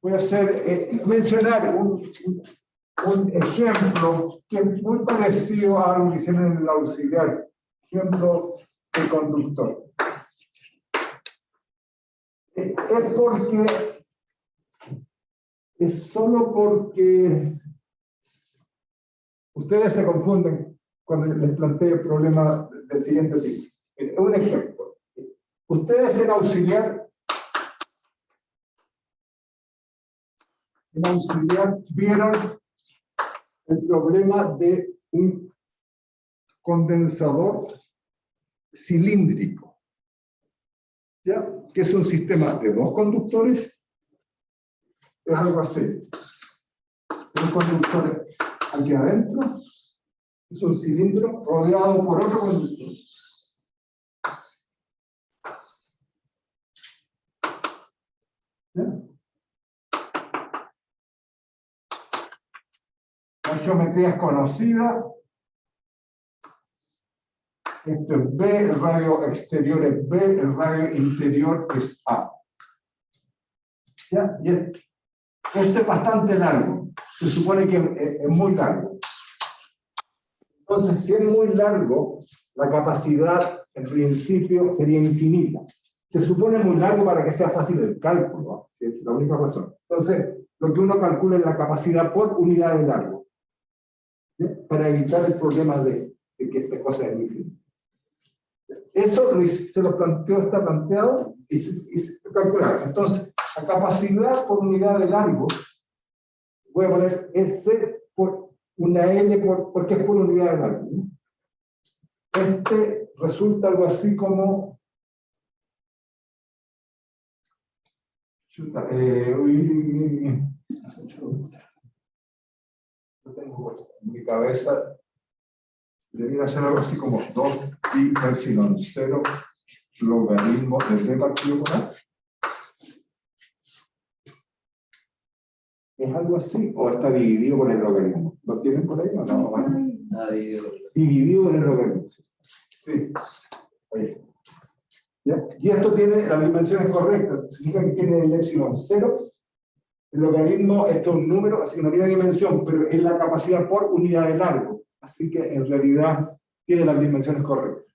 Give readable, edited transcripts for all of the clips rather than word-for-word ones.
Voy a mencionar un ejemplo que es muy parecido a algo que hicieron en el auxiliar, ejemplo de conductor. Es solo porque ustedes se confunden cuando les planteo el problema del siguiente tipo. Un ejemplo. Ustedes en auxiliar vieron el problema de un condensador cilíndrico, ¿ya? Que es un sistema de dos conductores, es algo así. Un conductor aquí adentro, es un cilindro rodeado por otro conductor. ¿Ya? La geometría es conocida. Esto es B, el radio exterior es B, el radio interior es A. ¿Ya? Y este es bastante largo. Se supone que es muy largo. Entonces, si es muy largo, la capacidad, en principio, sería infinita. Se supone muy largo para que sea fácil el cálculo, ¿no? Es la única razón. Entonces, lo que uno calcula es la capacidad por unidad de largo, ¿sí? Para evitar el problema de que esta cosa es infinita. Eso se lo planteó, está planteado y se calcula. Entonces, la capacidad por unidad de largo, voy a poner S por una L porque es por unidad de largo, ¿no? Resulta algo así como... Yo tengo en mi cabeza, debería ser algo así como 2pi epsilon 0 logaritmo de t partido por a. ¿Es algo así? ¿O está dividido por el logaritmo? ¿Lo tienen por ahí o no? Dividido por el logaritmo. Sí. Ahí. ¿Ya? Y esto tiene las dimensiones correctas. Significa que tiene el epsilon 0. El logaritmo, esto es un número, así que no tiene dimensión, pero es la capacidad por unidad de largo. Así que en realidad tiene las dimensiones correctas.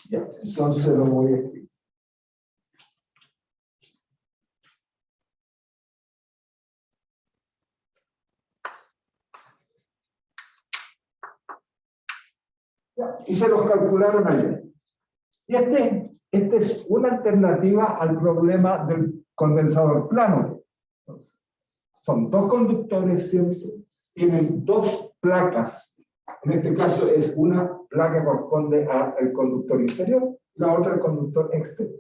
Ya, entonces lo voy a escribir. Ya, y se los calcularon ayer. Y este es una alternativa al problema del condensador plano. Entonces, son dos conductores siempre, tienen dos placas. En este caso es una placa que corresponde al conductor interior, la otra al conductor exterior.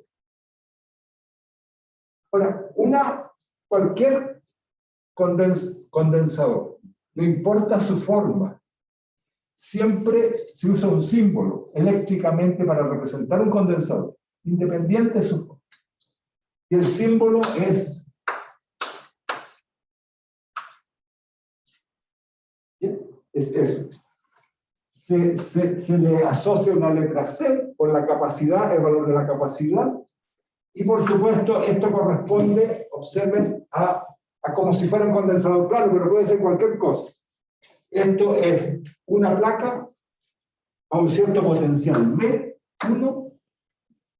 Ahora, cualquier condensador, no importa su forma, siempre se usa un símbolo eléctricamente para representar un condensador, independiente de su forma. Y el símbolo es... es eso. Se le asocia una letra C por la capacidad, el valor de la capacidad, y por supuesto esto corresponde, observen, a como si fuera un condensador plano, pero puede ser cualquier cosa. Esto es una placa a un cierto potencial V1,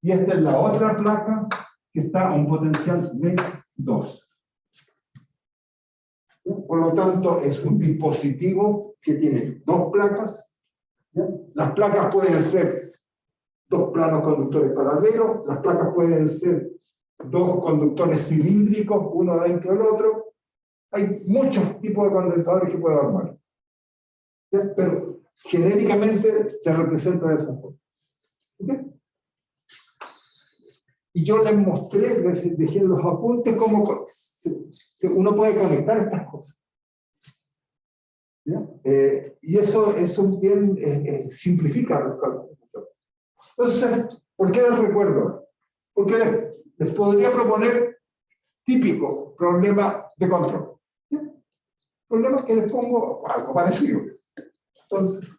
y esta es la otra placa que está a un potencial V2. Por lo tanto, es un dispositivo que tiene dos placas. ¿Ya? Las placas pueden ser dos planos conductores paralelos, las placas pueden ser dos conductores cilíndricos, uno dentro del otro. Hay muchos tipos de condensadores que puedo armar. ¿Ya? Pero genéricamente se representa de esa forma. ¿Okay? Y yo les mostré, les dejé en los apuntes cómo uno puede conectar estas cosas. ¿Ya? Y eso bien simplifica los cálculos. Entonces, ¿por qué les recuerdo? Porque les podría proponer típico problema de control. ¿Ya? Problema que les pongo algo parecido. Entonces,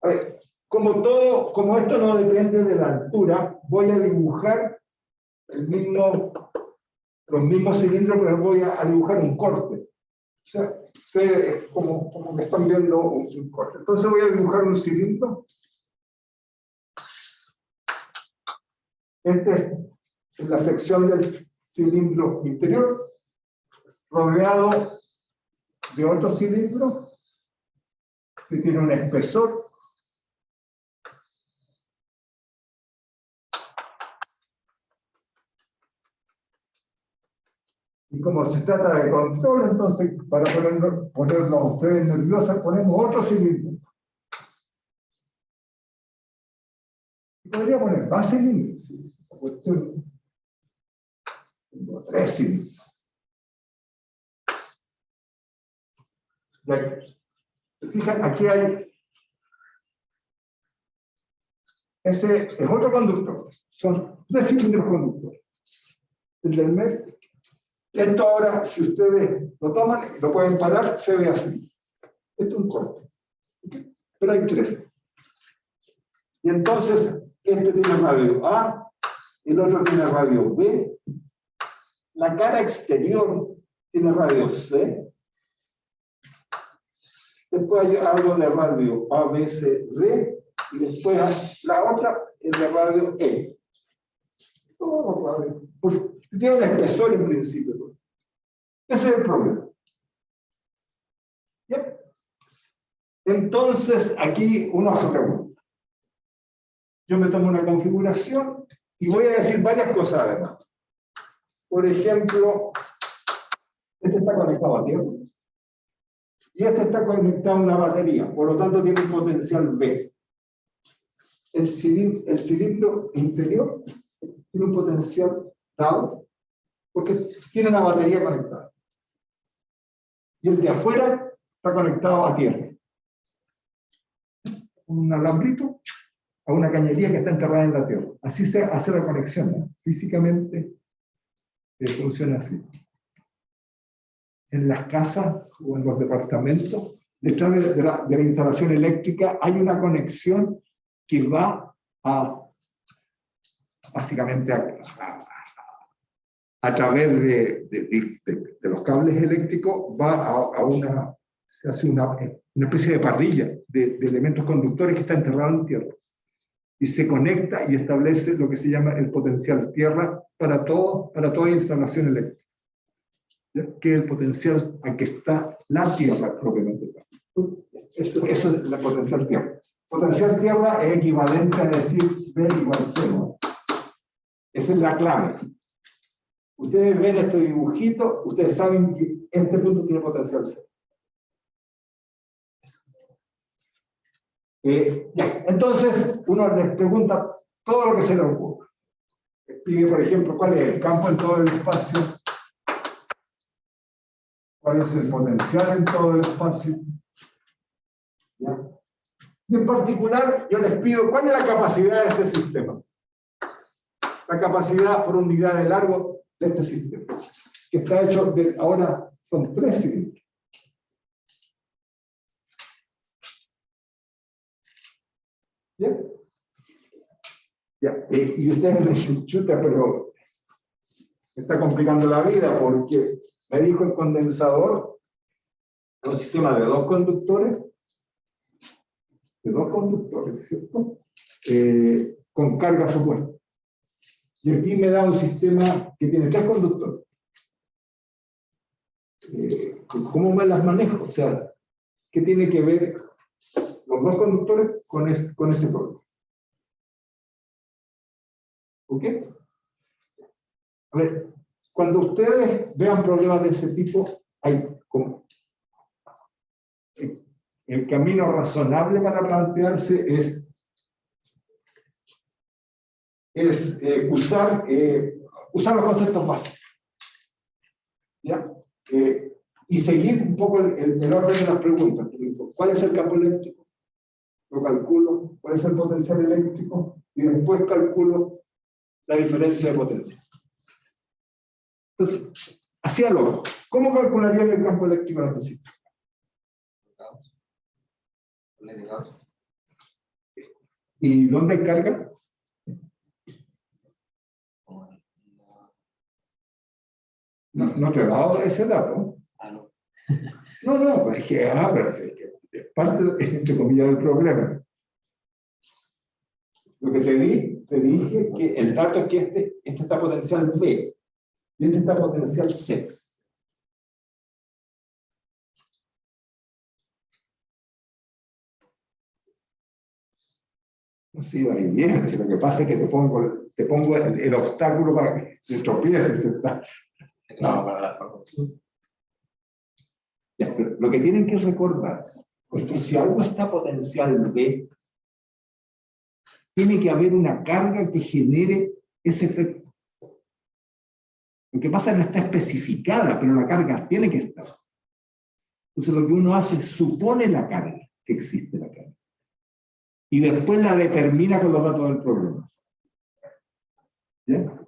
a ver, como esto no depende de la altura, voy a dibujar los mismos cilindros, pero voy a dibujar un corte. O sea, ustedes como que están viendo un corte. Entonces voy a dibujar un cilindro. Esta es la sección del cilindro interior, rodeado de otro cilindro que tiene un espesor. Y como se trata de control, entonces, para ponernos a ustedes nerviosos, ponemos otro cilindro. Y podría poner más cilindros. Tengo 3 cilindros. ¿Se fijan? Aquí hay... Ese es otro conductor. Son 3 cilindros conductores. El del medio. Esto ahora, si ustedes lo toman, lo pueden parar, se ve así. Esto es un corte. ¿Okay? Pero hay 3. Y entonces, este tiene radio A, el otro tiene radio B, la cara exterior tiene radio C, después hay algo de radio A, B, C, D, y después la otra es de radio E. Todo radio. Porque tiene un espesor en principio. Ese es el problema. ¿Bien? Entonces, aquí uno hace preguntas. Yo me tomo una configuración y voy a decir varias cosas además. Por ejemplo, este está conectado a tierra y este está conectado a una batería, por lo tanto tiene un potencial V. El cilindro interior tiene un potencial dado porque tiene una batería conectada. Y el de afuera está conectado a tierra. Un alambrito a una cañería que está enterrada en la tierra. Así se hace la conexión, ¿no? Físicamente funciona así. En las casas o en los departamentos, detrás de la instalación eléctrica hay una conexión que va básicamente a través de los cables eléctricos, va se hace una especie de parrilla de elementos conductores que está enterrado en tierra. Y se conecta y establece lo que se llama el potencial tierra para toda instalación eléctrica. ¿Ya? Que es el potencial a que está la tierra propiamente. Eso es la potencial tierra. Potencial tierra es equivalente a decir V igual 0. Esa es la clave. Ustedes ven este dibujito, ustedes saben que este punto tiene potencial 0. Entonces, uno les pregunta todo lo que se le ocurra. Les pide, por ejemplo, cuál es el campo en todo el espacio, cuál es el potencial en todo el espacio. ¿Ya? Y en particular, yo les pido cuál es la capacidad de este sistema. La capacidad por unidad de largo de este sistema, que está hecho de, ahora son 3 cilindros. ¿Bien? Ya. Y ustedes me dicen, chuta, pero me está complicando la vida porque me dijo el condensador es un sistema de 2 conductores, ¿cierto? Con carga supuesta. Y aquí me da un sistema que tiene 3 conductores. ¿Cómo me las manejo? O sea, ¿qué tiene que ver los 2 conductores con ese problema? ¿Ok? A ver, cuando ustedes vean problemas de ese tipo, hay como el camino razonable para plantearse es usar los conceptos básicos. ¿Ya? Y seguir un poco el orden de las preguntas. ¿Cuál es el campo eléctrico? Lo calculo. ¿Cuál es el potencial eléctrico? Y después calculo la diferencia de potencia. Entonces, hacia luego, ¿cómo calcularían el campo eléctrico en este sistema? ¿Y dónde carga? No te he dado ese dato. Ah, no. No, es que, pero es parte, entre comillas, del problema. Lo que te dije que el dato es que este está potencial B y este está potencial C. No sé, va bien, si lo que pasa es que te pongo el obstáculo para que te tropieces. No. Ya, pero lo que tienen que recordar es que si algo está potencial B, tiene que haber una carga que genere ese efecto. Lo que pasa es que no está especificada, pero la carga tiene que estar. Entonces lo que uno hace es supone la carga, que existe la carga. Y después la determina con los datos del problema. ¿Ya?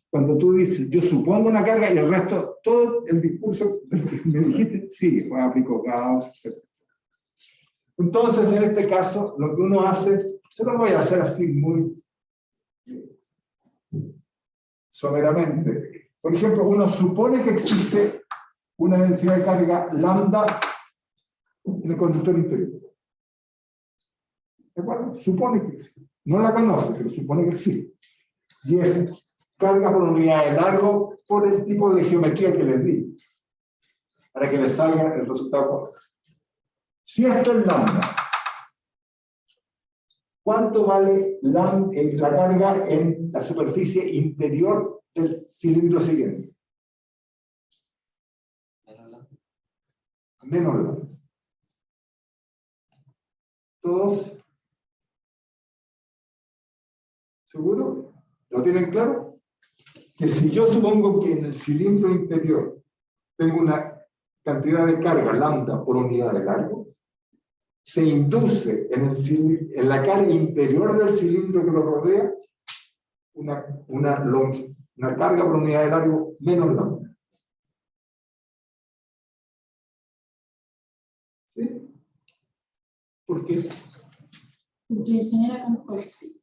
Cuando tú dices, yo supongo una carga y el resto, todo el discurso que me dijiste, sí, pues aplico Gauss, etc. Entonces, en este caso, lo que uno hace, se lo voy a hacer así muy someramente. Por ejemplo, uno supone que existe una densidad de carga lambda en el conductor interior. ¿De acuerdo? Supone que existe. No la conoce, pero supone que existe. Y es carga por unidad de largo por el tipo de geometría que les di, para que les salga el resultado. Si esto es lambda, ¿cuánto vale la carga en la superficie interior del cilindro siguiente? Menos lambda. ¿Todos? ¿Seguro? ¿Lo tienen claro? Que si yo supongo que en el cilindro interior tengo una cantidad de carga lambda por unidad de largo, se induce en la carga interior del cilindro que lo rodea una carga por unidad de largo menos lambda. ¿Sí? ¿Por qué? Porque genera campo eléctrico.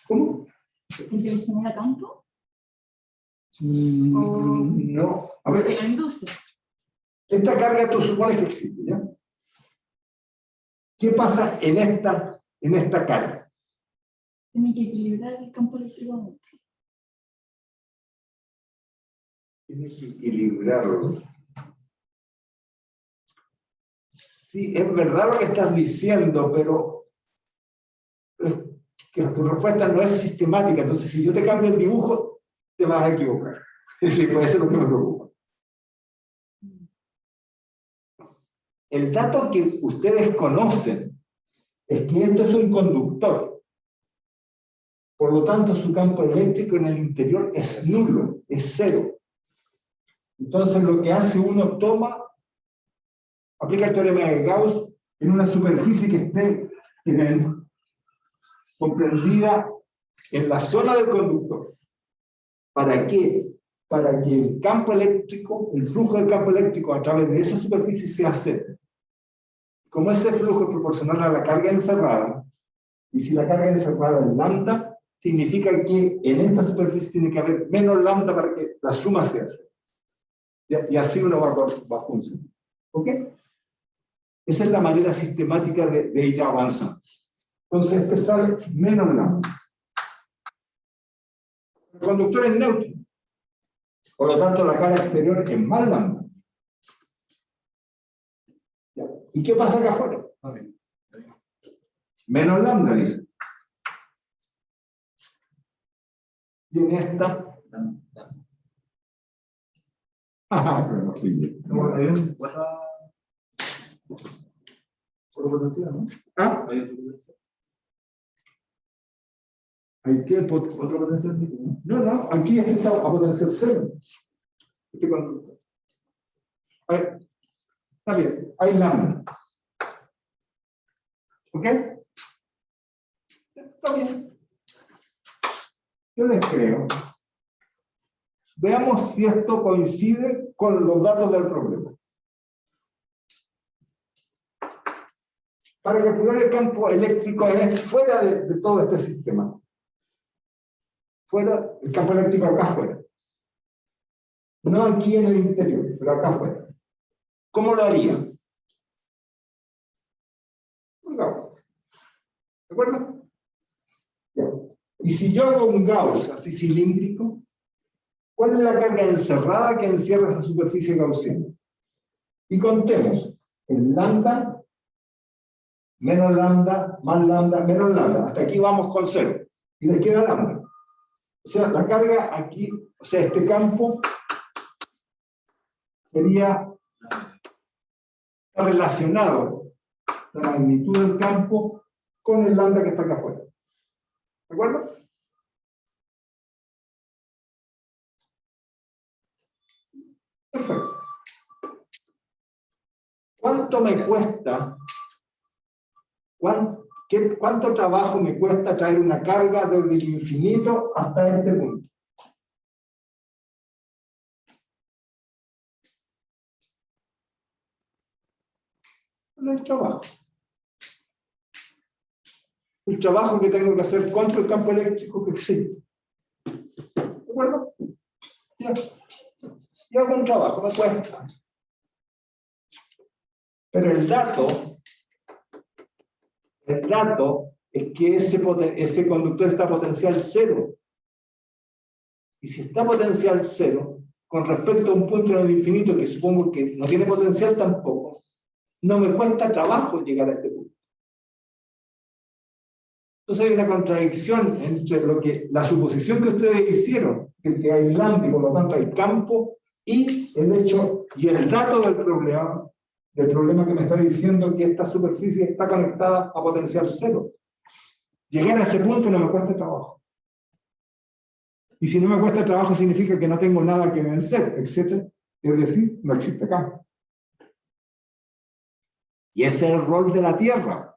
¿Cómo? Porque le genera campo. No. A ver, Porque lo induce. esta carga tú supones que existe, ¿ya? ¿Qué pasa en esta carga? Tiene que equilibrar el campo eléctrico adentro. Tiene que equilibrarlo. Sí, es verdad lo que estás diciendo, pero que tu respuesta no es sistemática. Entonces, si yo te cambio el dibujo, te vas a equivocar. Sí, pues eso es lo que me preocupa. El dato que ustedes conocen es que esto es un conductor. Por lo tanto, su campo eléctrico en el interior es nulo, es cero. Entonces, lo que hace uno, aplica el teorema de Gauss en una superficie que esté comprendida en la zona del conductor. ¿Para qué? Para que el campo eléctrico, el flujo del campo eléctrico a través de esa superficie sea cero. Como ese flujo es proporcional a la carga encerrada, y si la carga encerrada es lambda, significa que en esta superficie tiene que haber menos lambda para que la suma sea cero. Y así uno va a funcionar. ¿Ok? Esa es la manera sistemática de ir avanzando. Entonces, este sale menos lambda. El conductor es neutro. Por lo tanto, la carga exterior es más lambda. ¿Ya? ¿Y qué pasa acá afuera? Menos lambda, dice. Y en esta... pero no estoy bien. No, hay un cuatro potencial, ¿no? ¿Ah? Hay otro potencial. ¿Hay qué? Otro potencial, ¿no? No, aquí este está a potencial cero. Este conductor. A ver, está bien, hay lambda. ¿Ok? Está bien. Yo les creo. Veamos si esto coincide con los datos del problema. Para calcular el campo eléctrico fuera de todo este sistema. Fuera, el campo eléctrico acá afuera. No aquí en el interior, pero acá afuera. ¿Cómo lo haría? ¿De acuerdo? Ya. Y si yo hago un Gauss así cilíndrico, ¿cuál es la carga encerrada que encierra esa superficie gaussiana? Y contemos el lambda, menos lambda, más lambda, menos lambda. Hasta aquí vamos con 0. Y le queda lambda. O sea, la carga aquí, o sea, este campo sería relacionado, la magnitud del campo, con el lambda que está acá afuera. ¿De acuerdo? Perfecto. ¿Cuánto me cuesta? ¿Cuánto trabajo me cuesta traer una carga desde el infinito hasta este punto? No hay trabajo. El trabajo que tengo que hacer contra el campo eléctrico que existe. ¿De acuerdo? Ya. Y hago un trabajo, me cuesta. Pero el dato es que ese conductor está potencial 0. Y si está potencial 0, con respecto a un punto en el infinito que supongo que no tiene potencial tampoco, no me cuesta trabajo llegar a este punto. Entonces hay una contradicción entre la suposición que ustedes hicieron, que hay lambda y por lo tanto hay campo, y el hecho y el dato del problema que me está diciendo que esta superficie está conectada a potencial 0. Llegar a ese punto no me cuesta trabajo. Y si no me cuesta trabajo significa que no tengo nada que vencer, etc. Es decir, no existe campo. Y ese es el rol de la Tierra.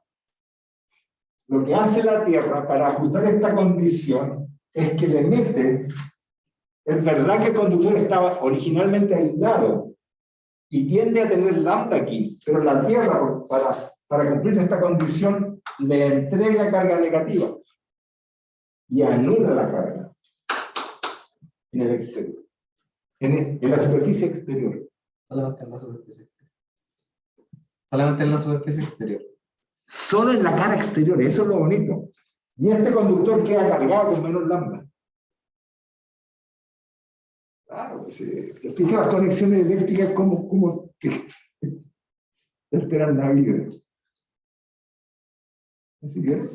Lo que hace la Tierra para ajustar esta condición es que le mete, es verdad que el conductor estaba originalmente aislado y tiende a tener lambda aquí, pero la Tierra, para cumplir esta condición, le entrega carga negativa y anula la carga en el exterior, en la superficie exterior. Solamente en la superficie exterior. Solamente en la superficie exterior. Solo en la cara exterior, eso es lo bonito. Y este conductor queda cargado con menos lambda. Claro, pues, fíjate las conexiones eléctricas como alteran la vida. Así que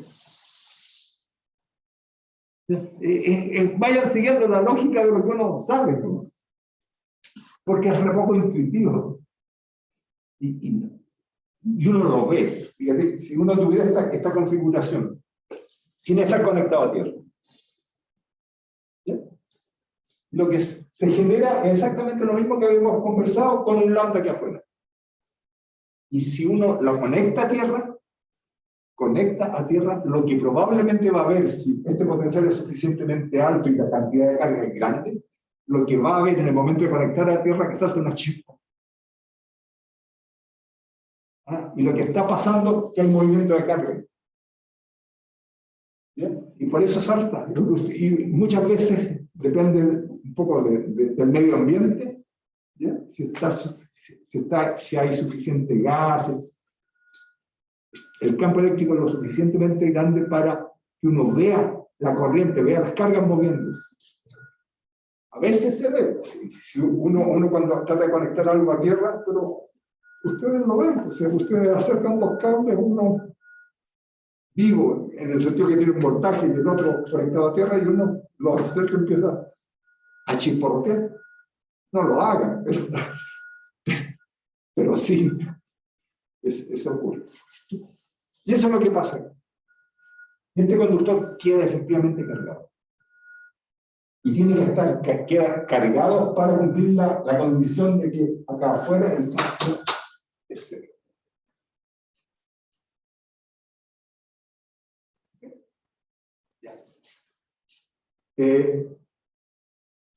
vayan siguiendo la lógica de lo que uno sabe, ¿no? Porque es re poco intuitivo. Y uno lo ve. Fíjate, si uno tuviera esta configuración, sin estar conectado a tierra, ¿ya? Lo que se genera es exactamente lo mismo que habíamos conversado con un lambda aquí afuera. Y si uno lo conecta a tierra, lo que probablemente va a haber, si este potencial es suficientemente alto y la cantidad de carga es grande, lo que va a haber en el momento de conectar a tierra es que salta una chispa. Y lo que está pasando es que hay movimiento de carga. ¿Bien? Y por eso salta. Y muchas veces depende un poco del medio ambiente, ¿ya? Si hay suficiente gas, el campo eléctrico es lo suficientemente grande para que uno vea la corriente, vea las cargas moviéndose. A veces se ve, si uno cuando trata de conectar algo a tierra, pero ustedes lo ven, o sea, ustedes acercan los cables, uno vivo, en el sentido que tiene un voltaje y el otro conectado a tierra, y uno lo acerca y empieza a chisporrotear. No lo hagan, pero sí, eso ocurre. Y eso es lo que pasa. Este conductor queda efectivamente cargado. Y tiene que estar cargado para cumplir la condición de que acá afuera el campo es 0.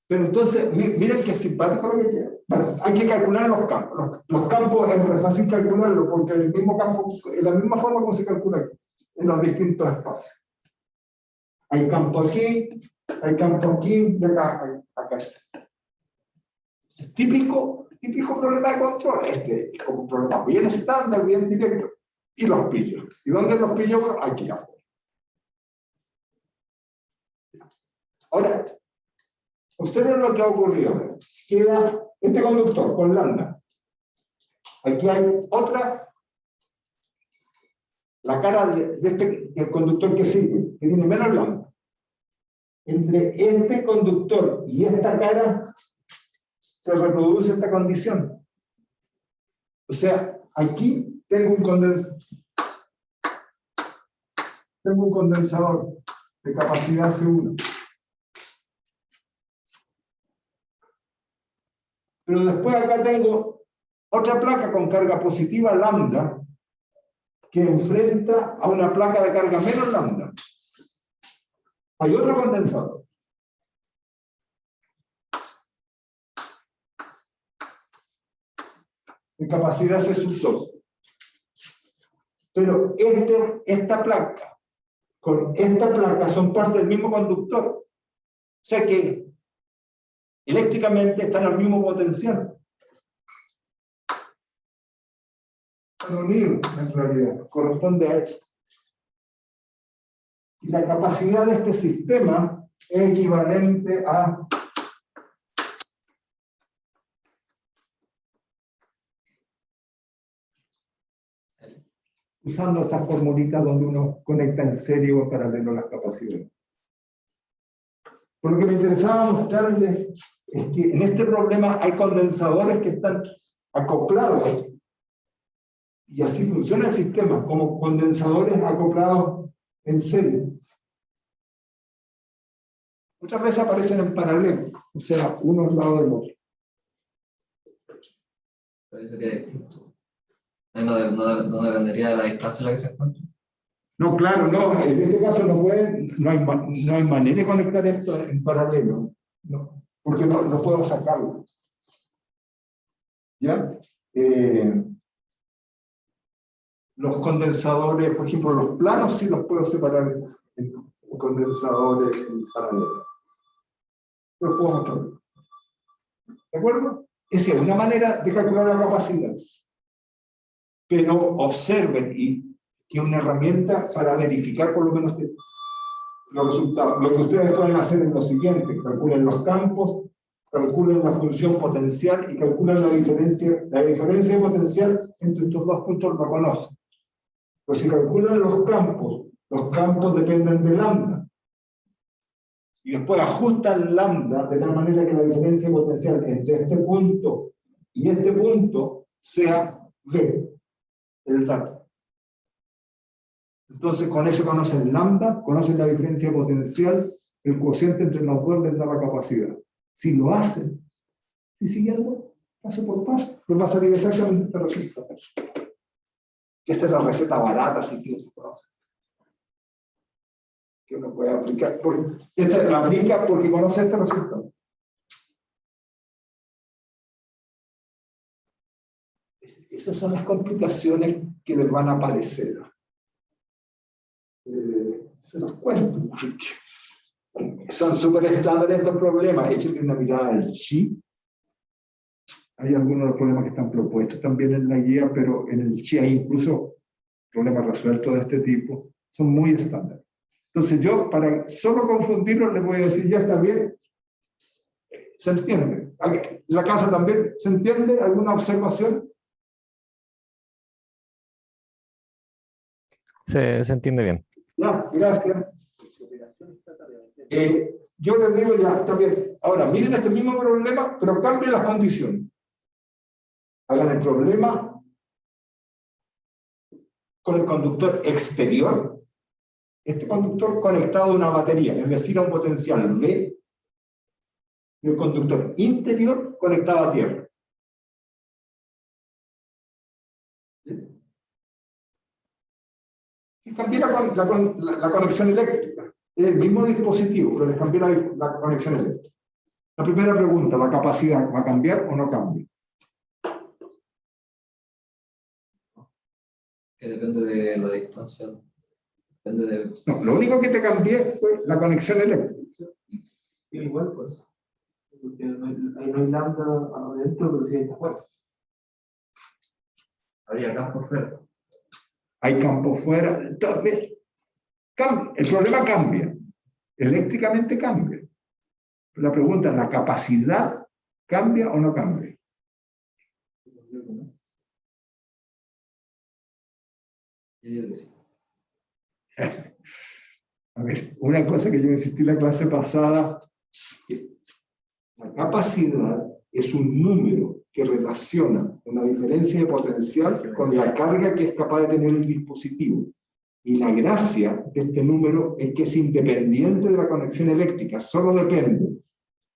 Pero entonces, miren qué simpático lo que queda. Bueno, hay que calcular los campos. Los campos es muy fácil calcularlo porque el mismo campo, en la misma forma como se calcula aquí, en los distintos espacios. Hay campo aquí, y acá es 0. típico problema de control. Este es como un problema bien estándar, bien directo. Y los pillo. ¿Y dónde los pillo? Aquí afuera. Ahora, observen lo que ha ocurrido. Queda este conductor con lambda. Aquí hay otra, la cara del conductor que sigue, que tiene menos lambda. Entre este conductor y esta cara se reproduce esta condición. O sea, aquí tengo un condensador de capacidad C1. Pero después acá tengo otra placa con carga positiva lambda que enfrenta a una placa de carga menos lambda. Hay otro condensador. De capacidad C2. Pero esta placa con esta placa son parte del mismo conductor. O sea que eléctricamente están al mismo potencial. Están unidos en realidad, corresponde a eso. Y la capacidad de este sistema es equivalente a usando esa formulita donde uno conecta en serie o en paralelo las capacidades. Por lo que me interesaba mostrarles es que en este problema hay condensadores que están acoplados, y así funciona el sistema, como condensadores acoplados en serie. Muchas veces aparecen en paralelo, o sea, uno al lado del otro. Pero eso sería distinto. No dependería de la distancia en la que se encuentra. No, claro, no. En este caso no hay manera de conectar esto en paralelo. No, porque no puedo sacarlo. ¿Ya? Los condensadores, por ejemplo, los planos sí los puedo separar en condensadores en paralelo. Los puedo mostrar. ¿De acuerdo? Esa es una manera de calcular la capacidad. Pero observen que es una herramienta para verificar por lo menos los resultados. Lo que ustedes pueden hacer es lo siguiente: calculen los campos, calculen la función potencial y calculen la diferencia. La diferencia de potencial entre estos dos puntos lo conocen. Pero si calculan los campos dependen de lambda. Y después ajustan lambda de tal manera que la diferencia de potencial entre este punto y este punto sea V, el dato. Entonces con eso conocen lambda, conocen la diferencia potencial, el cociente entre los dos les da la capacidad. Si lo hacen, si siguiendo paso por paso, pues va a salir exactamente este resultado. Esta es la receta barata, si quieres, que uno puede aplicar. Esta la aplica porque conoce este resultado. Esas son las complicaciones que les van a aparecer. Se los cuento. Son súper estándares estos problemas. Échenle una mirada al chi. Hay algunos de los problemas que están propuestos también en la guía, pero en el chi hay incluso problemas resueltos de este tipo. Son muy estándares. Entonces yo, para solo confundirlos, les voy a decir, ya está bien. ¿Se entiende? ¿La casa también se entiende? ¿Alguna observación? Se entiende bien. Ya, gracias. Yo les digo ya, está bien. Ahora, miren este mismo problema, pero cambien las condiciones. Hagan el problema con el conductor exterior, este conductor conectado a una batería, es decir, a un potencial V, y el conductor interior conectado a tierra. Y cambié la conexión eléctrica. Es el mismo dispositivo, pero les cambié la conexión eléctrica. La primera pregunta, ¿la capacidad va a cambiar o no cambia? Que depende de la distancia. Depende de... No, lo único que te cambié fue la conexión eléctrica. Igual, pues. Porque ahí no hay lambda adentro, pero sí hay afuera. Habría campo fuera. Hay campo fuera. Entonces, el problema cambia. Eléctricamente cambia. La pregunta es, ¿la capacidad cambia o no cambia? Yo digo que sí. A ver, una cosa que yo insistí en la clase pasada, que la capacidad es un número que relaciona una diferencia de potencial con la carga que es capaz de tener el dispositivo. Y la gracia de este número es que es independiente de la conexión eléctrica, solo depende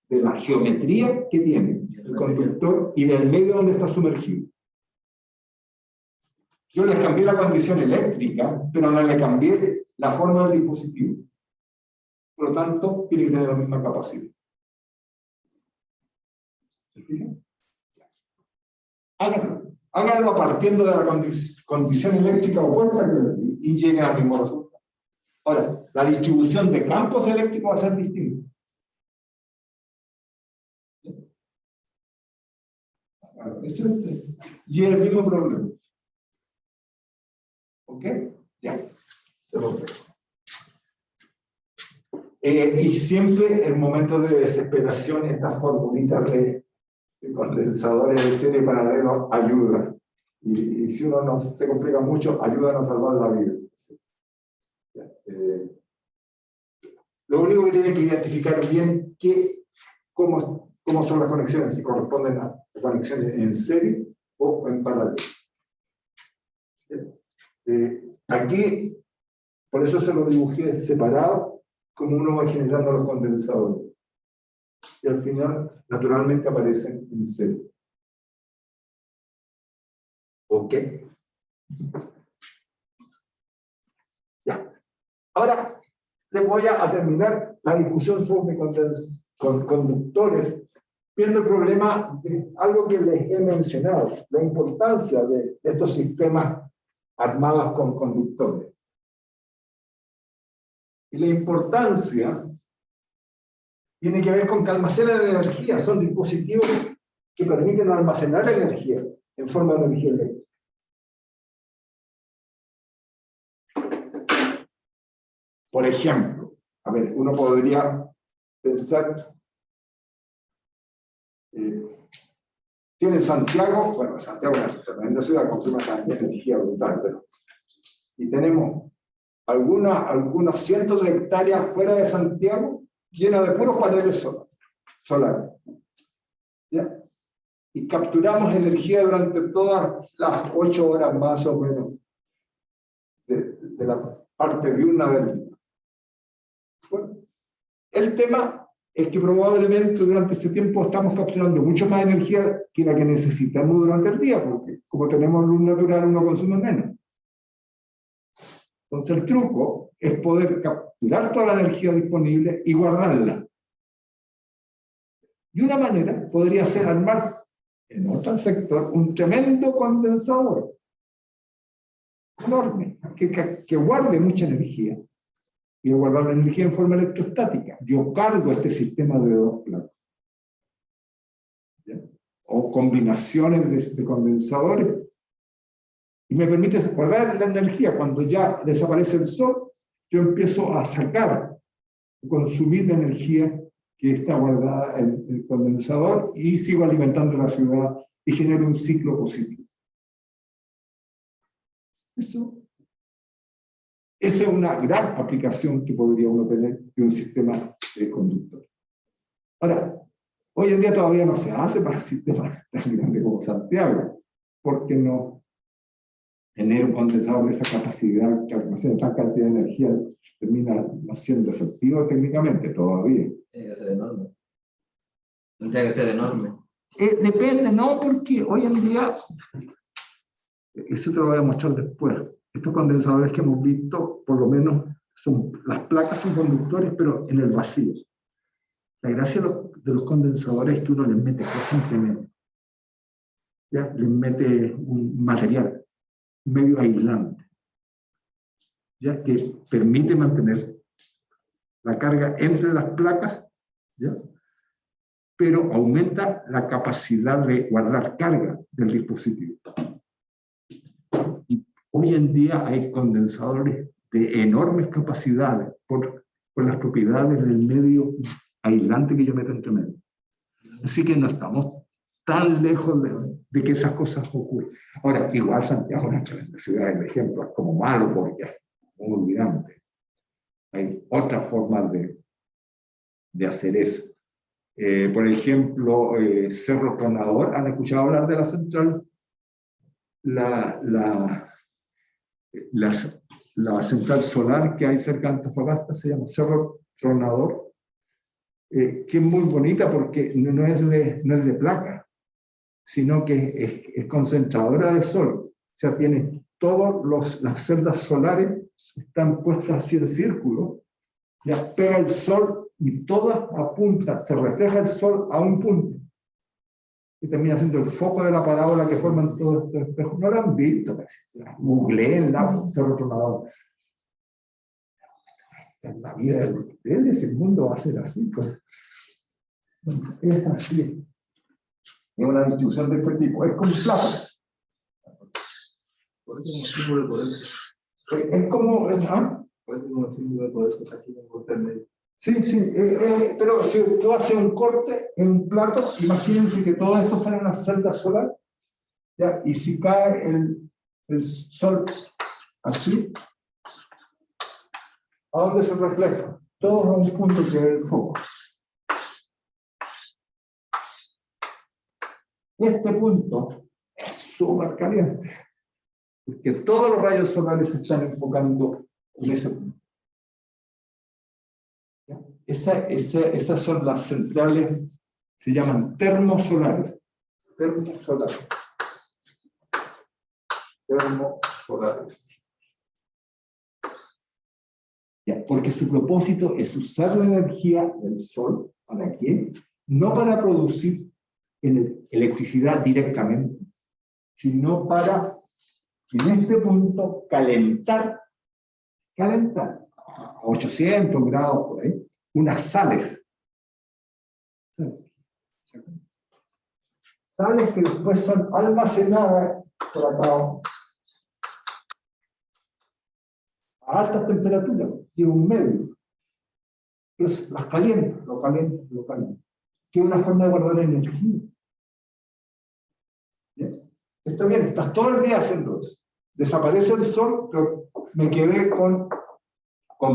de la geometría que tiene el conductor y del medio donde está sumergido. Yo les cambié la condición eléctrica, pero no le cambié la forma del dispositivo. Por lo tanto, tiene que tener la misma capacidad. ¿Se fijan? Háganlo partiendo de la condición eléctrica opuesta y lleguen al mismo resultado. Ahora, la distribución de campos eléctricos va a ser distinta. Y es el mismo problema. ¿Ok? Ya. Se lo veo. Y siempre en momentos de desesperación, estas formulitas de condensadores de serie paralelo ayudan. Y si uno no se complica mucho, ayudan a salvar la vida. Lo único que tiene que identificar bien cómo son las conexiones, si corresponden a conexiones en serie o en paralelo. Aquí, por eso se lo dibujé separado, como uno va generando los condensadores. Y al final, naturalmente, aparecen en serie. ¿Ok? Ya. Ahora, les voy a terminar la discusión sobre conductores, viendo el problema de algo que les he mencionado, la importancia de estos sistemas armados con conductores. Y la importancia tiene que ver con que almacenan energía, son dispositivos que permiten almacenar energía en forma de energía eléctrica. Por ejemplo, a ver, uno podría pensar, tiene Santiago, bueno, Santiago es una tremenda ciudad, consume una cantidad de energía brutal, pero, y tenemos algunos cientos de hectáreas fuera de Santiago llenas de puros paneles solares. ¿Ya? Y capturamos energía durante todas las 8 horas más o menos de la parte diurna del día. Bueno, el tema es que probablemente durante ese tiempo estamos capturando mucho más energía que la que necesitamos durante el día, porque como tenemos luz natural uno consume menos. Entonces el truco es poder capturar toda la energía disponible y guardarla. Y una manera podría ser armar en otro sector un tremendo condensador enorme, que guarde mucha energía. Y guardar la energía en forma electrostática. Yo cargo este sistema de dos placas. ¿Ya? O combinaciones de condensadores. Y me permite guardar la energía. Cuando ya desaparece el sol, yo empiezo a sacar, consumir la energía que está guardada en el condensador y sigo alimentando la ciudad y genero un ciclo positivo. Esa es una gran aplicación que podría uno tener de un sistema de conductor. Ahora, hoy en día todavía no se hace para sistemas tan grandes como Santiago, porque no tener un condensador de esa capacidad que almacena tan cantidad de energía termina no siendo efectivo técnicamente todavía. Tiene que ser enorme. Tiene que ser enorme. Depende, no, porque hoy en día, eso te lo voy a mostrar después. Estos condensadores que hemos visto, por lo menos, las placas son conductores, pero en el vacío. La gracia de los condensadores es que uno les mete cosas simplemente. ¿Ya? Les mete un material, medio aislante, ¿ya? Que permite mantener la carga entre las placas, ¿ya? pero aumenta la capacidad de guardar carga del dispositivo. Y hoy en día hay condensadores de enormes capacidades por las propiedades del medio aislante que yo meto entre medio. Así que no estamos tan lejos de que esas cosas ocurran. Ahora, igual Santiago es una tremenda ciudad, el ejemplo es como malo porque es muy grande. Hay otras formas de hacer eso. Por ejemplo, Cerro Tronador, ¿han escuchado hablar de la central? La central solar que hay cerca de Antofagasta se llama Cerro Tronador, que es muy bonita porque no es de placa, sino que es concentradora de sol. O sea, tiene todas las celdas solares, están puestas así en círculo, ya pega el sol y todas apuntan, se refleja el sol a un punto. Y termina siendo el foco de la parábola que forman todos estos espejos. No lo han visto, googleenla, Cerro Tronador. Esta es la vida de ustedes, el mundo va a ser así. Pues. Es así. Es una distribución de este tipo. Es como plata. Por eso como símbolo de poder. Es como... ¿ah? Por eso como símbolo de poder que se aquí en corte medio. Sí, pero si tú haces un corte en un plato, imagínense que todo esto fuera una celda solar, ¿ya? Y si cae el sol así, ¿a dónde se refleja? Todo a un punto que es el foco. Este punto es súper caliente, porque todos los rayos solares se están enfocando en ese punto. Esas son las centrales, se llaman termosolares. Termosolares. Termosolares. Ya, porque su propósito es usar la energía del sol, ¿para qué? No para producir electricidad directamente, sino para, en este punto, calentar a 800 grados por ahí, unas sales. Sales que después son almacenadas por acá a altas temperaturas, lleva un medio. Entonces las calientan, lo calientan. Que es una forma de guardar energía. ¿Bien? Está bien, estás todo el día haciendo eso. Desaparece el sol, pero me quedé con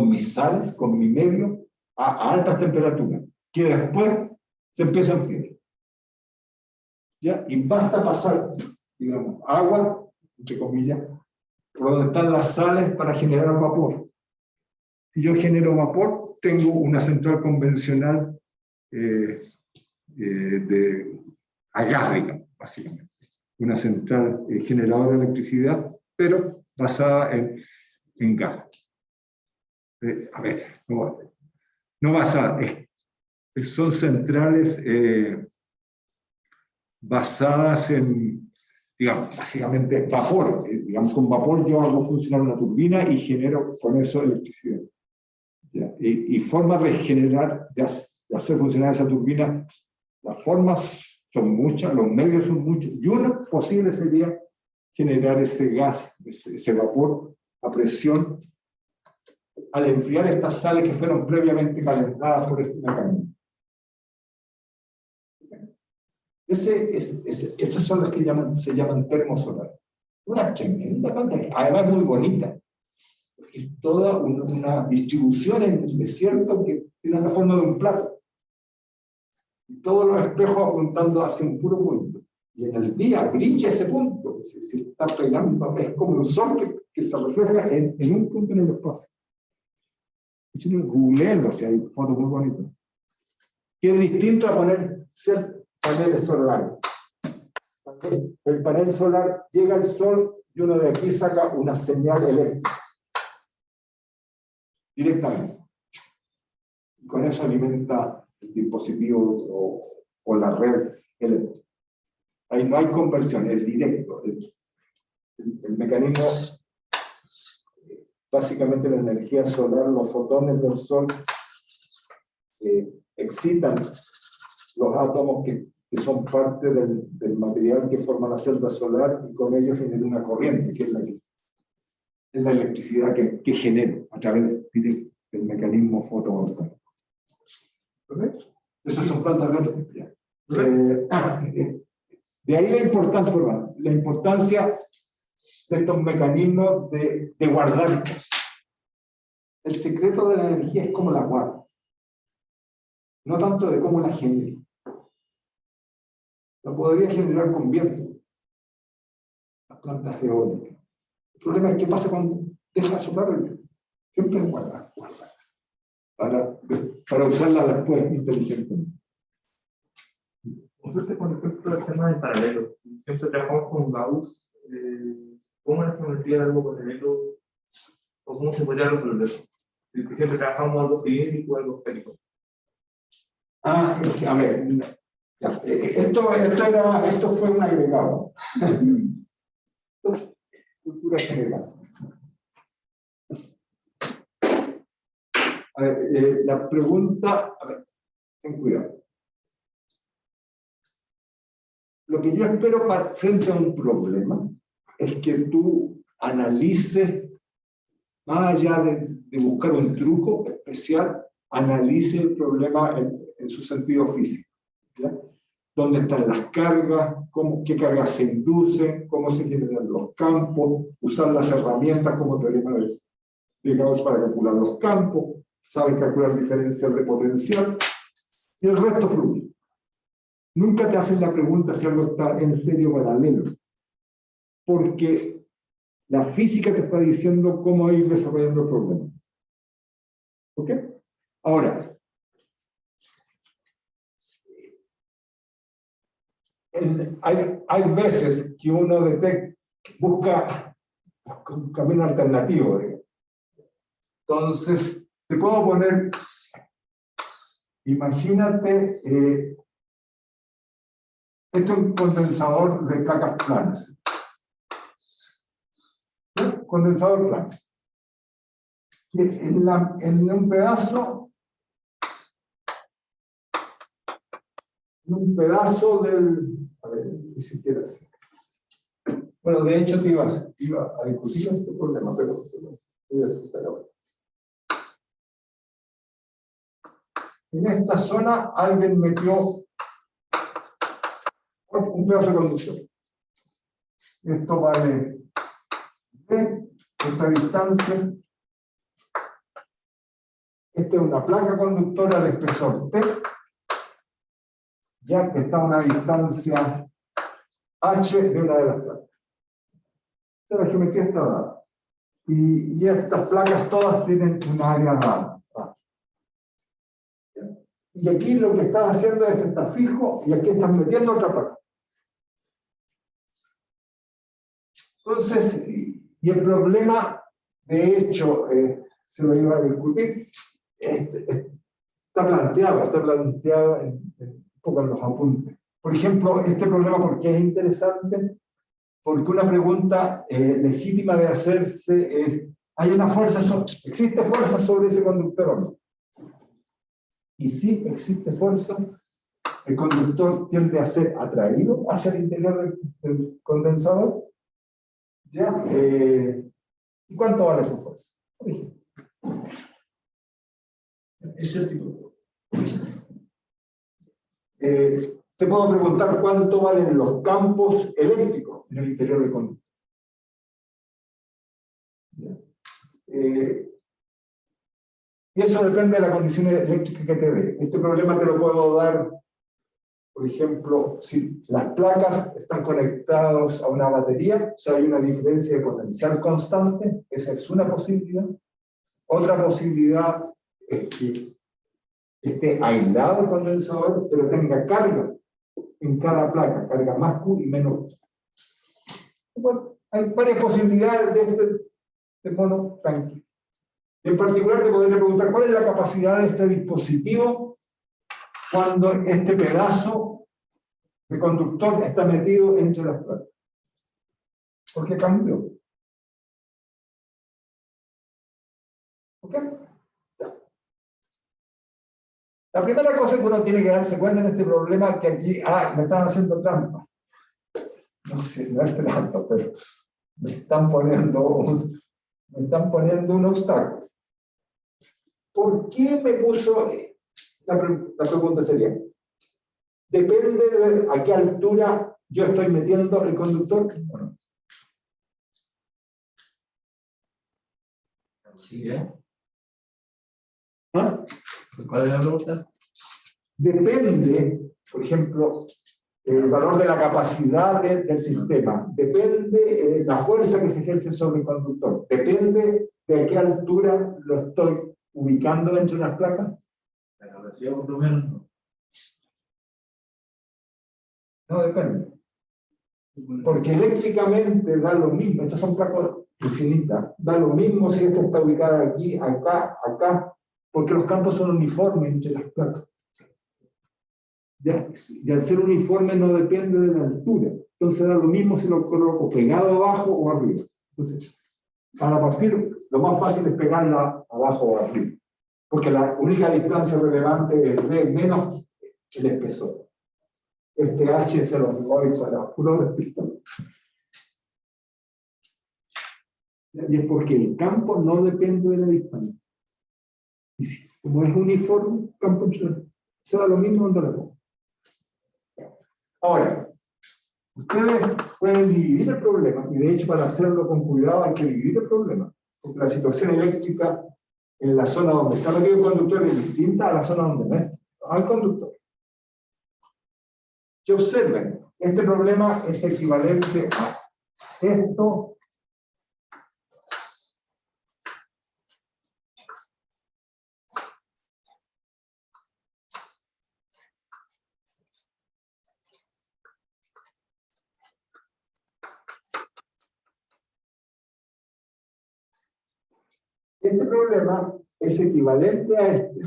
mis sales, con mi medio, a altas temperaturas, que después se empieza a enfriar. ¿Ya? Y basta pasar, digamos, agua, entre comillas, por donde están las sales para generar vapor. Si yo genero vapor, tengo una central convencional a gas, digamos, básicamente. Una central generadora de electricidad, pero basada en gas. A ver, no basada, son centrales basadas en, digamos, básicamente vapor. Digamos, con vapor yo hago funcionar una turbina y genero con eso electricidad. ¿Ya? Y formas de generar, de hacer funcionar esa turbina, las formas son muchas, los medios son muchos, y uno posible sería generar ese gas, ese vapor a presión, al enfriar estas sales que fueron previamente calentadas por este mecanismo. Estas son las que se llaman termosolares. Una tremenda pantalla, además muy bonita. Es toda una distribución en el desierto que tiene la forma de un plato. Y todos los espejos apuntando hacia un puro punto. Y en el día brilla ese punto, se está pegando, es como un sol que se refleja en un punto en el espacio. Googleenlo, si hay fotos muy bonitas. Que es distinto a poner paneles solares. El panel solar llega al sol y uno de aquí saca una señal eléctrica. Directamente. Y con eso alimenta el dispositivo o la red eléctrica. Ahí no hay conversión, es directo. El mecanismo, básicamente la energía solar, los fotones del sol excitan los átomos que son parte del material que forma la celda solar y con ellos genera una corriente, que es la electricidad que genera a través del mecanismo fotovoltaico. ¿Okay? Esas son plantas verdes. De ahí la importancia, perdón, la importancia de estos mecanismos de guardar cosas. El secreto de la energía es cómo la guarda, no tanto de cómo la genera. La podría generar con viento, las plantas eólicas. El problema es qué pasa cuando deja soplar el viento. Siempre guardar, para usarla después inteligentemente. Nosotros, con respecto al tema de paralelo, siempre trabajamos con Gauss, ¿cómo es la geometría de algo paralelo? ¿O cómo se podría resolver? Siempre trabajamos algo cilíndrico o algo esférico. A ver, esto fue un agregado. Cultura general. A ver, la pregunta, a ver, ten cuidado. Lo que yo espero frente a un problema es que tú analices, más allá de buscar un truco especial, analice el problema en su sentido físico. ¿Ya? ¿Dónde están las cargas? ¿Qué cargas se inducen? ¿Cómo se generan los campos? Usar las herramientas como teorema de Gauss para calcular los campos. Saben calcular diferencial de potencial. Y el resto fluye. Nunca te hacen la pregunta si algo está en serio paralelo. Porque la física te está diciendo cómo ir desarrollando el problema. ¿Ok? Ahora, hay veces que uno busca un camino alternativo. Entonces, te puedo poner, imagínate, esto es un condensador de placas planas. ¿Sí? Condensador plano. En un pedazo del... A ver, ni siquiera sé. Bueno, de hecho te iba a discutir este problema, pero voy a explicar ahora. En esta zona alguien metió un pedazo de conducción. Esto vale D, esta distancia. Esta es una placa conductora de espesor T, ya que está a una distancia H de una de las placas. La geometría está dada. Y estas placas todas tienen un área dada. Y aquí lo que estás haciendo es que está fijo y aquí estás metiendo otra placa. Entonces, y el problema, de hecho, se lo iba a discutir, está planteado un poco en los apuntes. Por ejemplo, este problema, ¿por qué es interesante? Porque una pregunta legítima de hacerse es, ¿existe fuerza sobre ese conductor o no? Y si existe fuerza, el conductor tiende a ser atraído hacia el interior del condensador. ¿Ya? ¿Y cuánto vale esa fuerza? Es el tipo. Te puedo preguntar cuánto valen los campos eléctricos en el interior del conductor. Y eso depende de la condición eléctrica que te dé. Este problema te lo puedo dar, por ejemplo, si las placas están conectadas a una batería, o sea, hay una diferencia de potencial constante, esa es una posibilidad. Otra posibilidad es que esté aislado el condensador, pero tenga carga en cada placa, carga más Q y menos Q. Bueno, hay varias posibilidades de este mono tranquilo. En particular te podría preguntar cuál es la capacidad de este dispositivo cuando este pedazo de conductor está metido entre las placas. ¿Por qué cambió? ¿Ok? La primera cosa que uno tiene que darse cuenta en este problema es que aquí, me están haciendo trampa. No sé, no es trampa, pero me están poniendo un obstáculo. ¿Por qué me puso? La pregunta sería, ¿depende de a qué altura yo estoy metiendo el conductor? Bueno, Sí, ¿eh? ¿ah? ¿Cuál es la pregunta? Depende, por ejemplo, el valor de la capacidad del sistema, depende la fuerza que se ejerce sobre el conductor, depende de a qué altura lo estoy ubicando dentro de las placas. La capacidad por lo menos. No depende. Porque eléctricamente da lo mismo, estas son placas infinitas, da lo mismo si esta está ubicada aquí, acá, acá, porque los campos son uniformes entre las placas. Y al ser uniforme no depende de la altura, entonces da lo mismo si lo coloco pegado abajo o arriba. Entonces, para partir, lo más fácil es pegarla abajo o arriba, porque la única distancia relevante es D menos el espesor. Este H se los doy para puro despistar. Y es porque el campo no depende de la distancia. Y si, como es uniforme, el campo se da lo mismo donde lo pongo. Ahora, ustedes pueden dividir el problema, y de hecho para hacerlo con cuidado hay que dividir el problema, porque la situación eléctrica en la zona donde está metido el conductor es distinta a la zona donde no está. No hay conductor. Y observen, este problema es equivalente a esto. Este problema es equivalente a este.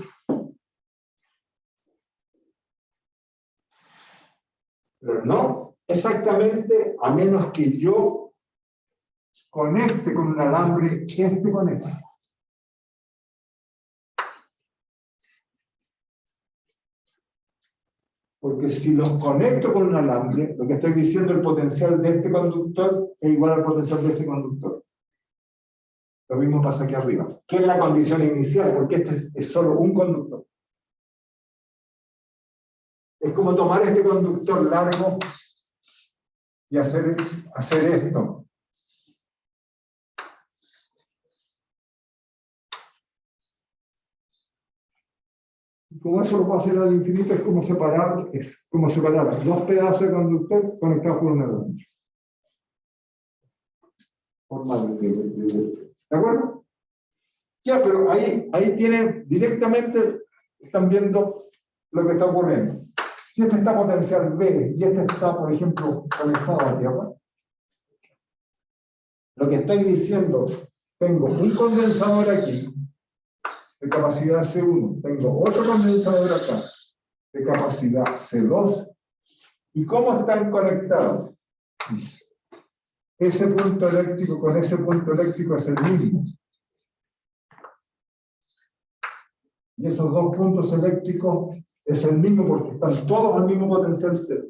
Pero no exactamente, a menos que yo conecte con un alambre este con este. Porque si los conecto con un alambre, lo que estoy diciendo, el potencial de este conductor es igual al potencial de ese conductor. Lo mismo pasa aquí arriba. ¿Qué es la condición inicial? Porque este es solo un conductor. Es como tomar este conductor largo y hacer esto. Y como eso lo puedo hacer al infinito, es como separar dos pedazos de conductor conectados por una alambre. ¿De acuerdo? Ya, pero ahí tienen directamente, están viendo lo que está ocurriendo. Si este está potencial B y este está, por ejemplo, conectado a la Tierra, lo que estoy diciendo, tengo un condensador aquí, de capacidad C1, tengo otro condensador acá, de capacidad C2, ¿y cómo están conectados? Ese punto eléctrico con ese punto eléctrico es el mismo. Y esos dos puntos eléctricos es el mismo porque están todos al mismo potencial C.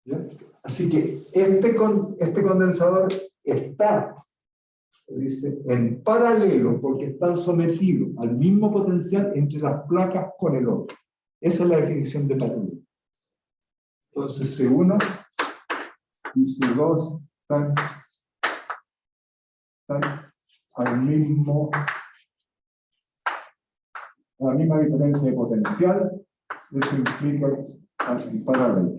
¿Ya? Así que este condensador está, dice, en paralelo porque están sometidos al mismo potencial entre las placas con el otro. Esa es la definición de paralelo. Entonces C1 y C2 están a la misma diferencia de potencial. Eso implica en paralelo.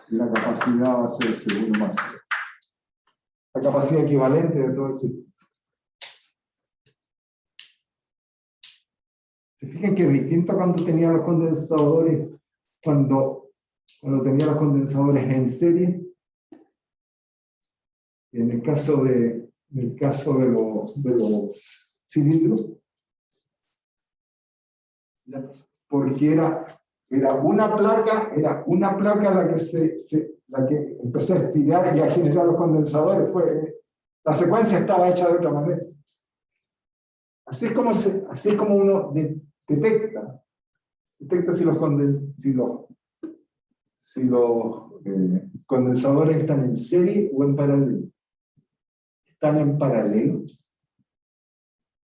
Y la capacidad va a ser C1 más. La capacidad equivalente de todo el sistema. ¿Se fijan que es distinto cuando tenía los condensadores, cuando tenía los condensadores en serie? En el caso de los cilindros, porque era una placa la que empezó a estirar y a generar los condensadores. La secuencia estaba hecha de otra manera. Así es como uno detecta si los condensadores están en serie o en paralelo. Están en paralelo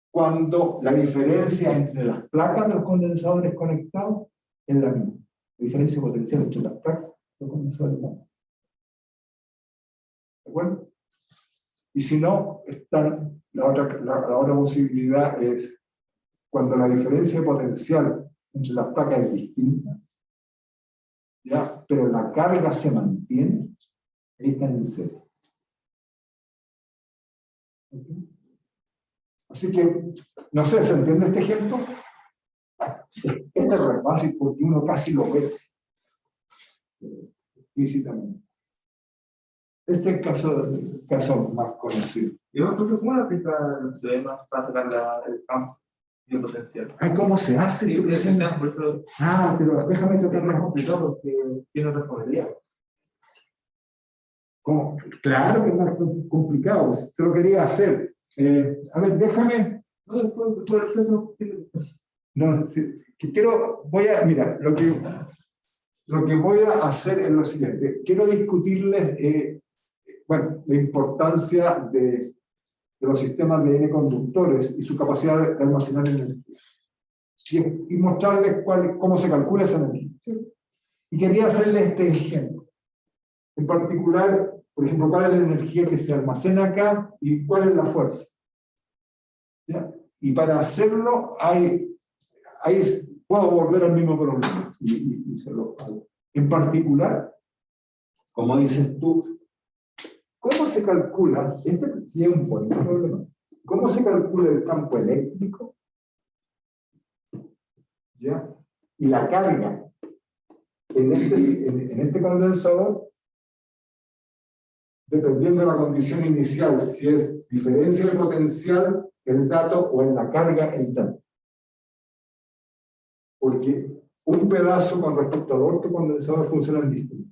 cuando la diferencia entre las placas de los condensadores conectados es la misma. La diferencia potencial entre las placas de los condensadores es la misma. ¿De acuerdo? Y si no, la otra posibilidad es cuando la diferencia potencial entre las placas es distinta, ¿ya? Pero la carga se mantiene, ahí están en serie. ¿Okay? Así que, no sé, ¿se entiende este ejemplo? Este es re fácil porque uno casi lo ve explícitamente. Este es el caso más conocido. Y entonces, ¿cómo le aplica los teoremas para sacar el campo y el potencial? Ay, ¿cómo se hace? Sí, por eso Pero déjame es tratar más más complicado porque ¿quién nos respondería? ¿Cómo? Claro que es más complicado, te lo quería hacer. A ver, déjame. Por el proceso, No, mira, lo que voy a hacer es lo siguiente. Quiero discutirles, bueno, la importancia de los sistemas de N conductores y su capacidad de almacenar energía. Y mostrarles cómo se calcula esa energía. ¿Sí? Y quería hacerles este ejemplo. En particular, por ejemplo, cuál es la energía que se almacena acá y cuál es la fuerza. ¿Ya? Y para hacerlo, ahí puedo volver al mismo problema y se lo hago. En particular, como dices tú, ¿cómo se calcula este tiempo? No hay problema. ¿Cómo se calcula el campo eléctrico? ¿Ya? Y la carga en este condensador, dependiendo de la condición inicial, si es diferencia de potencial, el dato, o en la carga, el dato. Porque un pedazo con respecto al otro condensador funcionan distinto.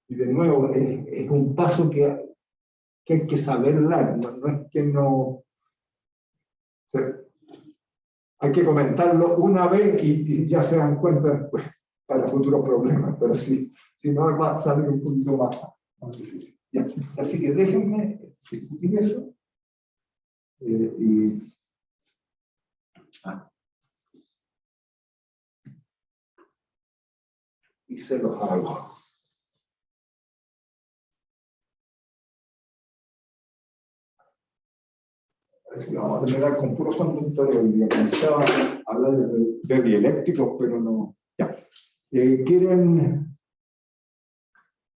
Y de nuevo, es un paso que hay que saber dar, no es que no... O sea, hay que comentarlo una vez y ya se dan cuenta después para futuros problemas, pero si no va a salir un poquito más difícil. Ya. Así que déjenme discutir eso y se los hago. Vamos a terminar con puros conductores hoy día. Pensaba hablar de dieléctricos, pero no. Ya. ¿Quieren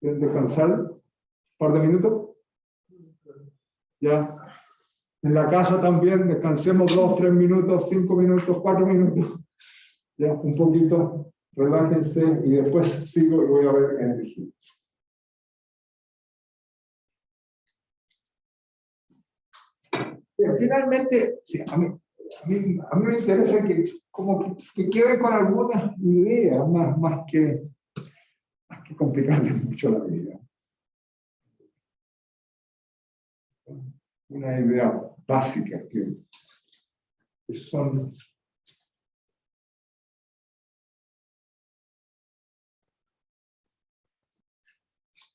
descansar un par de minutos? Ya. En la casa también descansemos 2, 3 minutos, 5 minutos, 4 minutos. Ya, un poquito, relájense y después sigo y voy a ver energía. Bien, finalmente, sí, a mí me interesa que quede con algunas ideas más que complicarles mucho la vida. Una idea básica que son...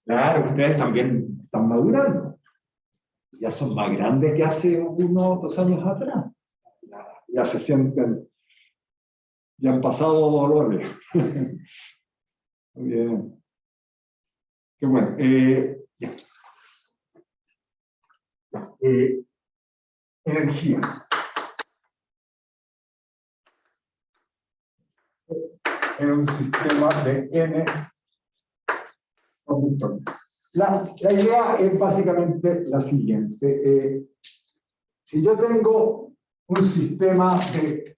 Claro, ustedes también están madurando. Ya son más grandes que hace 1 o 2 años atrás. Ya se sienten, ya han pasado dolores. Muy bien. Qué bueno. Ya. Energía. Es un sistema de N conductores. La idea es básicamente la siguiente. Si yo tengo un sistema de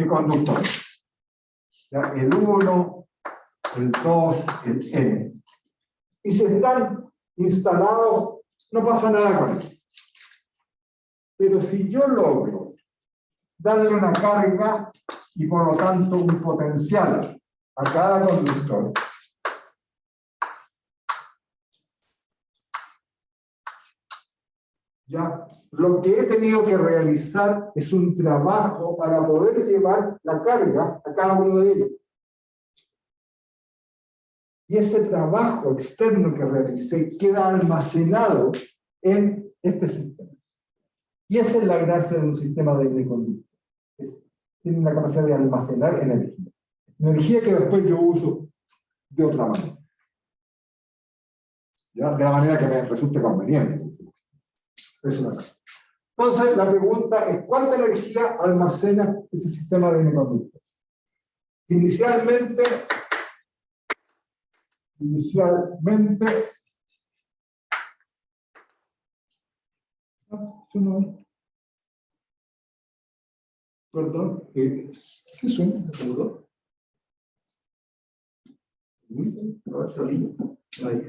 conductores, ¿ya? El 1, el 2, el N, y si están instalados, no pasa nada con ellos. Pero si yo logro darle una carga y por lo tanto un potencial a cada conductor, ¿Ya? Lo que he tenido que realizar es un trabajo para poder llevar la carga a cada uno de ellos. Y ese trabajo externo que realicé queda almacenado en este sistema. Y esa es la gracia de un sistema de conducta. Tiene la capacidad de almacenar energía. Energía que después yo uso de otra manera. ¿Ya? De la manera que me resulte conveniente. Es una cosa. Entonces, la pregunta es, ¿cuánta energía almacena ese sistema de conducta? Inicialmente, perdón, ¿qué suena? ¿Seguro? No, está bien. Ahí.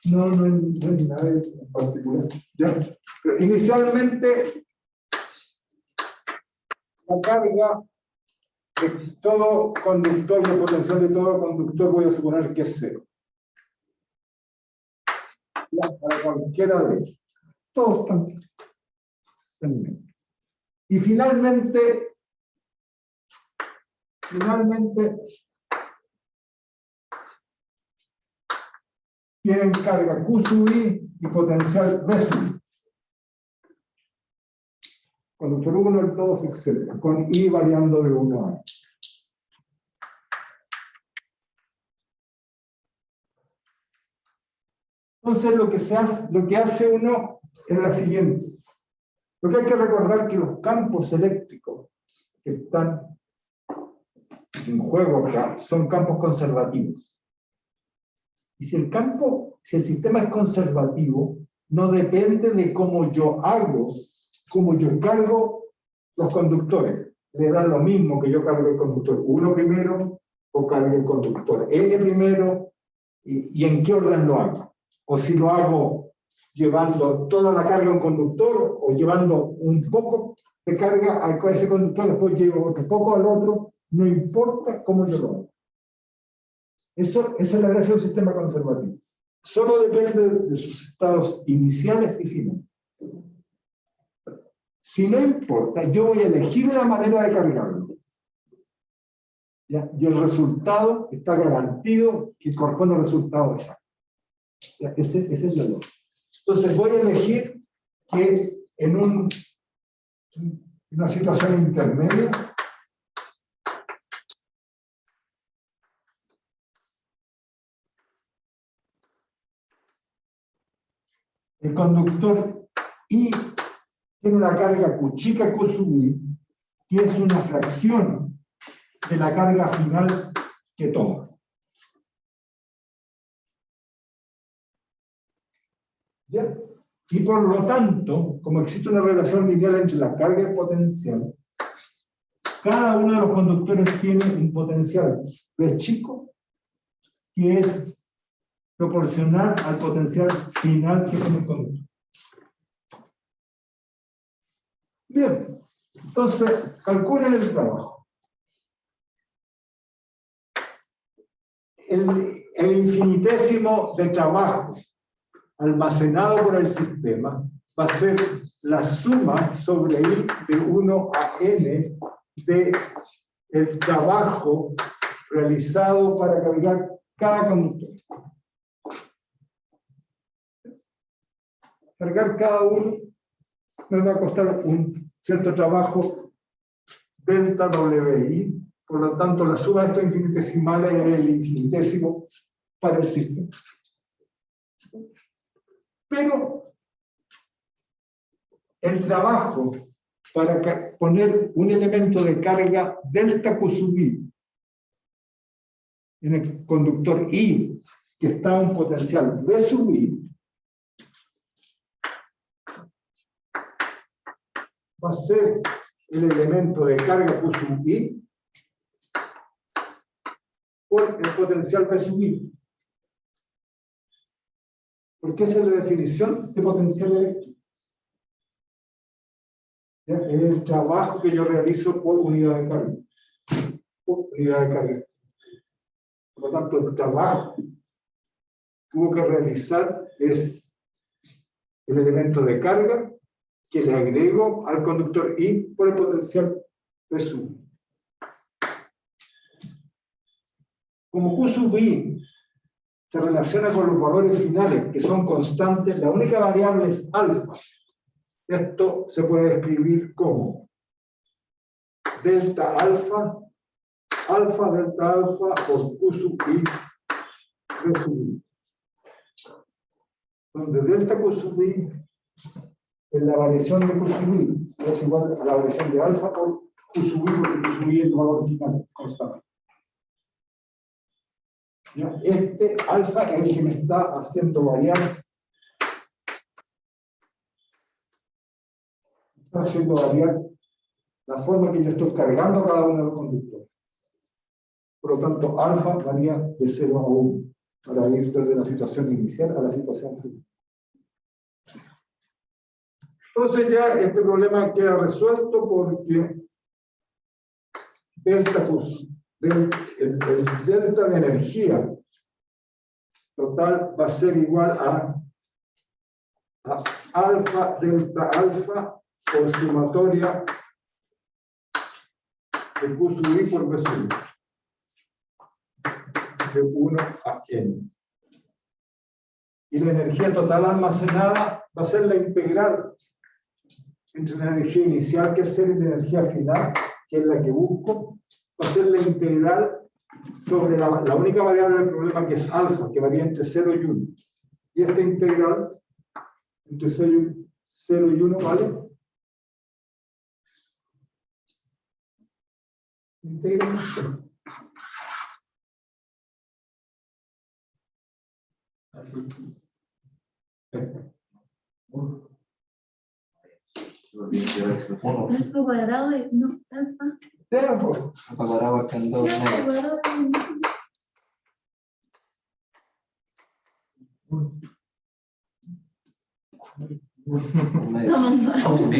No hay nada en particular. ¿Ya? Pero inicialmente, la carga de todo conductor, el potencial de todo conductor, voy a suponer que es cero. Ya, para cualquiera de ellos. Todos están. Y finalmente, tienen carga Q sub I y potencial V sub I. Conductor 1, el 2, etc. Con I variando de 1 a N. Entonces lo que hace uno es la siguiente. Lo que hay que recordar es que los campos eléctricos que están en juego acá son campos conservativos. Y si el sistema es conservativo, no depende de cómo yo cargo los conductores. Le da lo mismo que yo cargue el conductor 1 primero o cargue el conductor N primero y en qué orden lo hago. O si lo hago llevando toda la carga a un conductor o llevando un poco de carga a ese conductor, después llevo otro poco al otro, no importa cómo yo lo hago. Esa es la gracia del sistema conservativo. Solo depende de sus estados iniciales y finales. Si no importa, yo voy a elegir una manera de cargarlo. ¿Ya? Y el resultado está garantido que corresponde al resultado exacto. ¿Ya? Ese es el valor. Entonces voy a elegir que en una situación intermedia el conductor I tiene una carga Q chica Q sub I, que es una fracción de la carga final que toma. ¿Ya? Y por lo tanto, como existe una relación lineal entre la carga y el potencial, cada uno de los conductores tiene un potencial P chico, que es proporcional al potencial final que tiene el conductor. Bien, entonces, calculen el trabajo. El infinitésimo de trabajo almacenado por el sistema va a ser la suma sobre I de 1 a N de el trabajo realizado para cargar cada conductor. Cargar cada uno me va a costar un cierto trabajo delta WI, por lo tanto la suma de estos infinitesimales es el infinitésimo para el sistema. Pero el trabajo para poner un elemento de carga delta Q sub I en el conductor I, que está a un potencial V sub I, va a ser el elemento de carga Q sub I por el potencial V sub I. Porque esa es la definición de potencial eléctrico. Es el trabajo que yo realizo por unidad de carga. Por unidad de carga. Por lo tanto, el trabajo tuvo que realizar es el elemento de carga que le agrego al conductor I por el potencial P sub I. Como Q sub I se relaciona con los valores finales, que son constantes, la única variable es alfa. Esto se puede escribir como delta alfa, alfa delta alfa por Q sub I, P sub I. Donde delta Q sub I es la variación de Q sub I, es igual a la variación de alfa por Q sub I, porque Q sub I es el valor final constante. ¿Ya? Este alfa es el que me está haciendo variar. Está haciendo variar la forma que yo estoy cargando a cada uno de los conductores. Por lo tanto, alfa varía de 0 a 1 para ir desde la situación inicial a la situación final. Entonces ya este problema queda resuelto porque delta el delta de energía total va a ser igual a alfa delta alfa por sumatoria de Q sub I por P sub I, de 1 a n. Y la energía total almacenada va a ser la integral entre la energía inicial, que es la energía final, que es la que busco, va a ser la integral sobre la única variable del problema, que es alfa, que varía entre 0 y 1. Y esta integral entre 0 y 1 vale integral. Alfa cuadrado de no, alfa. Tiempo. Cuadrado acá en 2 Ya, alfa metros. cuadrado de Estamos mal.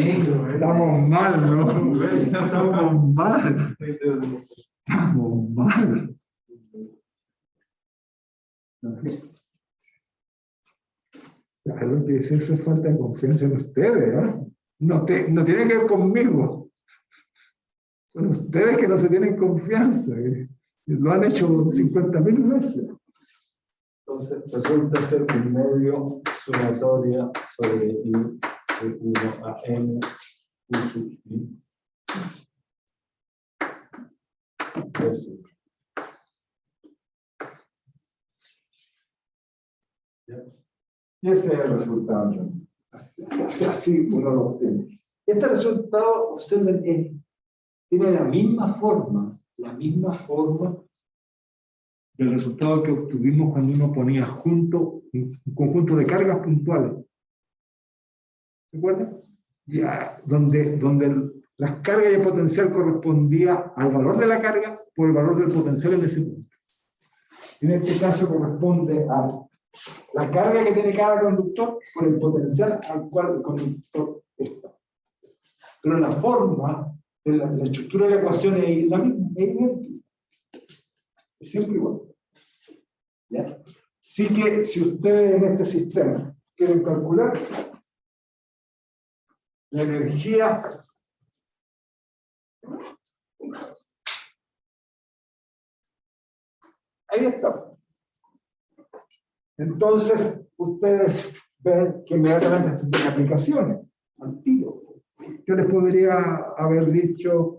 Estamos mal, ¿no? Estamos mal. Estamos mal. Claro que eso es falta de confianza en ustedes, ¿eh? No tiene que ver conmigo. Son ustedes que no se tienen confianza. Lo han hecho 50.000 veces. Entonces resulta ser un medio sumatoria sobre I de 1 a n Q sub I. Eso. Y ese es el resultado. Así uno lo obtiene. Este resultado, observen, tiene la misma forma del resultado que obtuvimos cuando uno ponía junto un conjunto de cargas puntuales. ¿Se acuerdan? Ya, donde las cargas y el potencial correspondía al valor de la carga por el valor del potencial en ese punto. En este caso corresponde a la carga que tiene cada conductor por el potencial al cual el conductor está. Pero la forma, la estructura de la ecuación es la misma, es idéntica. Es siempre igual. ¿Ya? Así que si ustedes en este sistema quieren calcular la energía ahí está. Entonces, ustedes ven que inmediatamente tienen aplicaciones al tiro. Yo les podría haber dicho,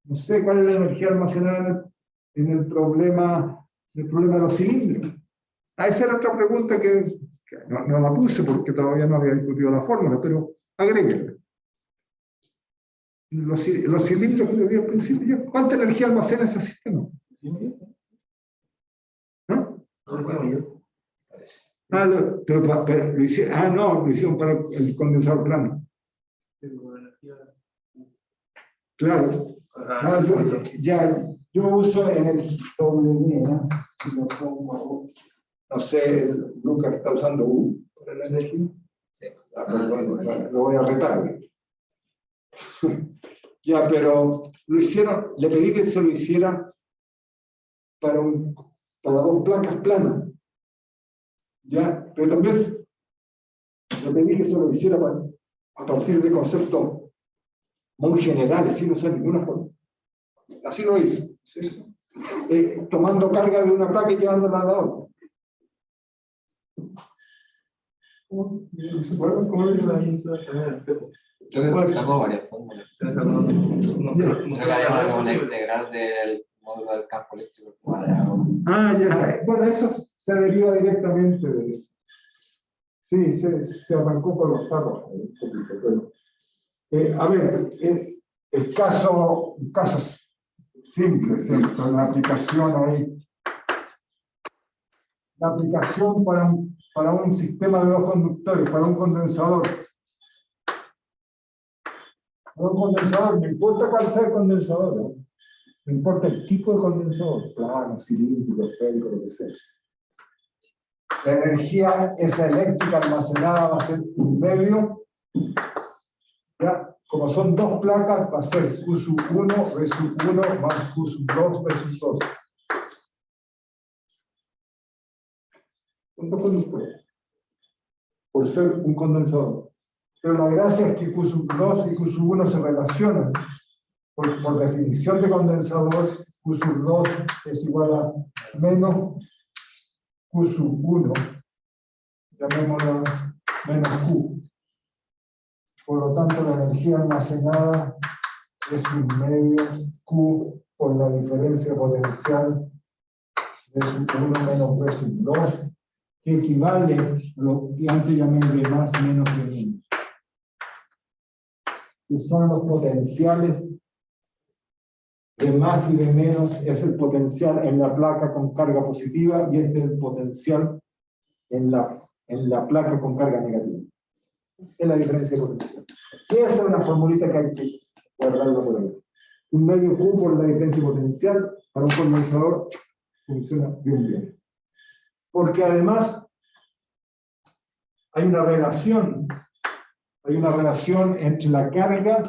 no sé cuál es la energía almacenada en el problema de los cilindros. Esa era otra pregunta que no la puse porque todavía no había discutido la fórmula, pero agréguenla. Los cilindros que yo vi al principio, ¿cuánta energía almacena ese sistema? ¿No? Lo hicieron para el condensador plano. Claro. Yo uso en el WM, no sé, Lucas está usando U para la energía. Sí. Lo voy a retar. Ya, pero lo hicieron, le pedí que se lo hiciera para 2 placas planas. Ya, pero también le pedí que se lo hiciera a partir de conceptos muy generales, sin usar ninguna forma. Así lo hizo, ¿sí? Tomando carga de una placa y llevándola a la otra. ¿Se acuerdan cómo lo hizo ahí? Creo que sacó varias fórmulas. Creo que hay una como integral del módulo del campo eléctrico cuadrado. Ah, ya. Bueno, eso se deriva directamente de eso. Sí, se arrancó por los tarros. A ver, un caso simple, ¿cierto? La aplicación ahí. La aplicación para un sistema de dos conductores, para un condensador. Para un condensador, no importa cuál sea el condensador, ¿no? No importa el tipo de condensador, plano, cilíndrico, esférico, lo que sea. La energía esa eléctrica almacenada va a ser un medio, ¿ya? Como son dos placas, va a ser Q sub 1 V sub 1 más Q sub 2 V sub 2. Punto conductor. Por ser un condensador. Pero la gracia es que Q sub 2 y Q sub 1 se relacionan. Por definición de condensador, Q sub 2 es igual a menos Q sub 1, llamémoslo menos Q. Por lo tanto, la energía almacenada es un medio Q por la diferencia potencial de sub 1 menos V sub 2, que equivale a lo que antes llamé de más menos de menos. Que son los potenciales de más y de menos, es el potencial en la placa con carga positiva y este es el potencial en la placa con carga negativa. Es la diferencia de potencial. Y esa es una formulita que hay que guardarlo por ahí. Un medio Q por la diferencia potencial para un condensador funciona bien bien. Porque además hay una relación entre la carga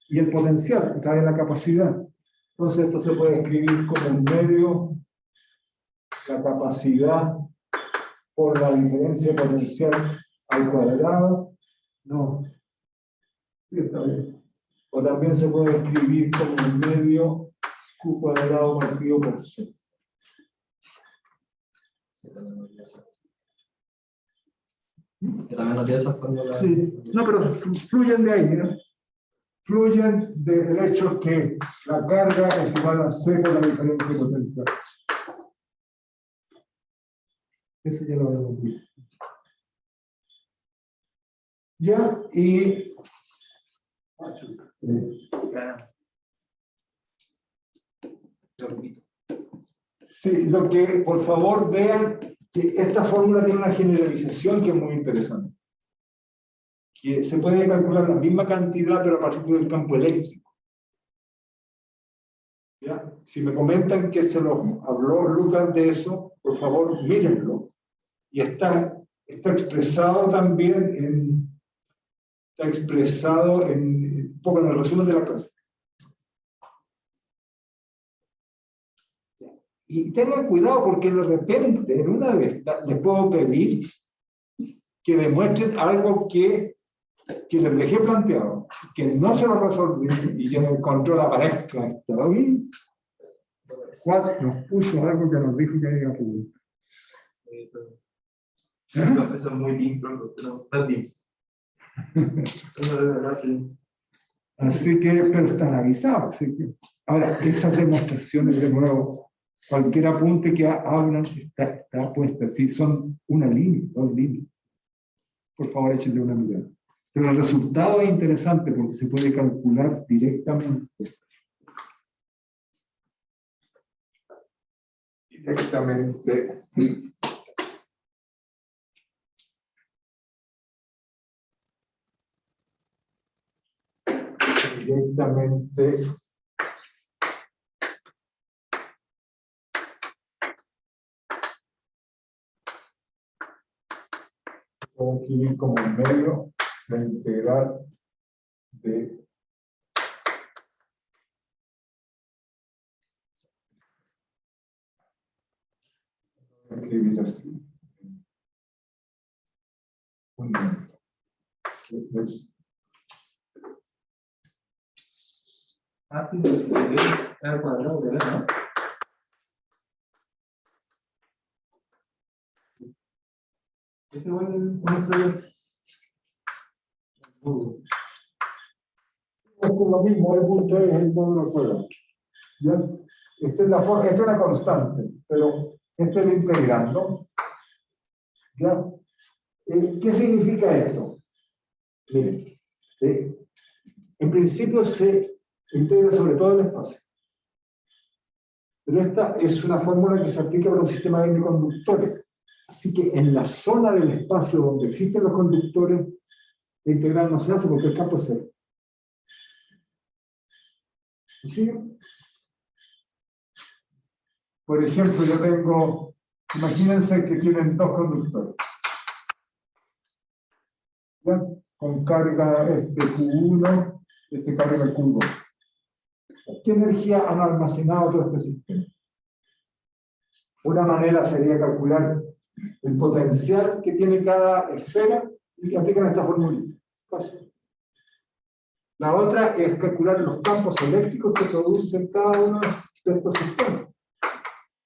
y el potencial, que trae la capacidad. Entonces esto se puede escribir como un medio, la capacidad por la diferencia potencial al cuadrado. No. Sí, está bien. O también se puede escribir como un medio Q cuadrado partido por C. Yo también no tiene esas fórmulas. Sí, no, pero fluyen de ahí, ¿no? Fluyen del hecho que la carga es igual a C por la diferencia potencial. Eso ya lo habíamos visto. Ya, y sí, lo que por favor vean que esta fórmula tiene una generalización que es muy interesante. Que se puede calcular la misma cantidad, pero a partir del campo eléctrico. ¿Ya? Si me comentan que se lo habló Lucas de eso, por favor, mírenlo. Y está expresado también un poco en el resumen de la clase. Y tengan cuidado porque de repente, en una de estas, les puedo pedir que demuestren algo que les dejé planteado, que no se lo resolví y que en el control aparezca. ¿Está bien? Nos puso algo que nos dijo que había preguntar. Eso es muy limpio, no está limpio. Así que, pero están avisados. Así que, ahora, esas demostraciones, de nuevo, cualquier apunte que hablan está puesta. Si son una línea, 2 líneas. Por favor, échenle una mirada. Pero el resultado es interesante porque se puede calcular directamente. Directamente puedo escribir como medio la integral de escribir así. Un momento. Ah, sí, era cuadrado de ¿no? Ese igual Es lo mismo, el punto es el módulo cuadrado. ¿Ya? Esta es la forma, esta es una constante, pero esto es lo integrando. ¿Ya? ¿Qué significa esto? Miren, en principio se integra sobre todo el espacio. Pero esta es una fórmula que se aplica para un sistema de conductores. Así que en la zona del espacio donde existen los conductores, la integral no se hace porque el campo es cero. ¿Me siguen? Por ejemplo, yo tengo, imagínense que tienen dos conductores. ¿Ya? Con carga Q1, carga Q2. ¿Qué energía han almacenado todo este sistema? Una manera sería calcular el potencial que tiene cada esfera y que aplican esta formulita. Fácil. La otra es calcular los campos eléctricos que produce cada uno de estos sistemas.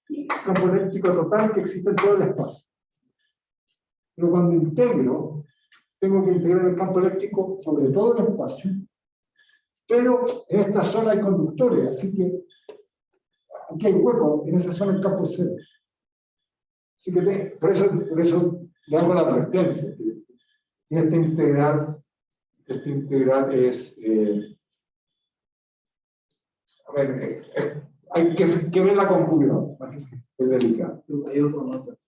El campo eléctrico total que existe en todo el espacio. Pero cuando integro, tengo que integrar el campo eléctrico sobre todo el espacio, pero en esta zona hay conductores, así que aquí hay hueco, en esa zona el campo es cero. Así que por eso le hago la advertencia. Este integral es... hay que verla con cuidado. Es delicado. Hay otro no sé.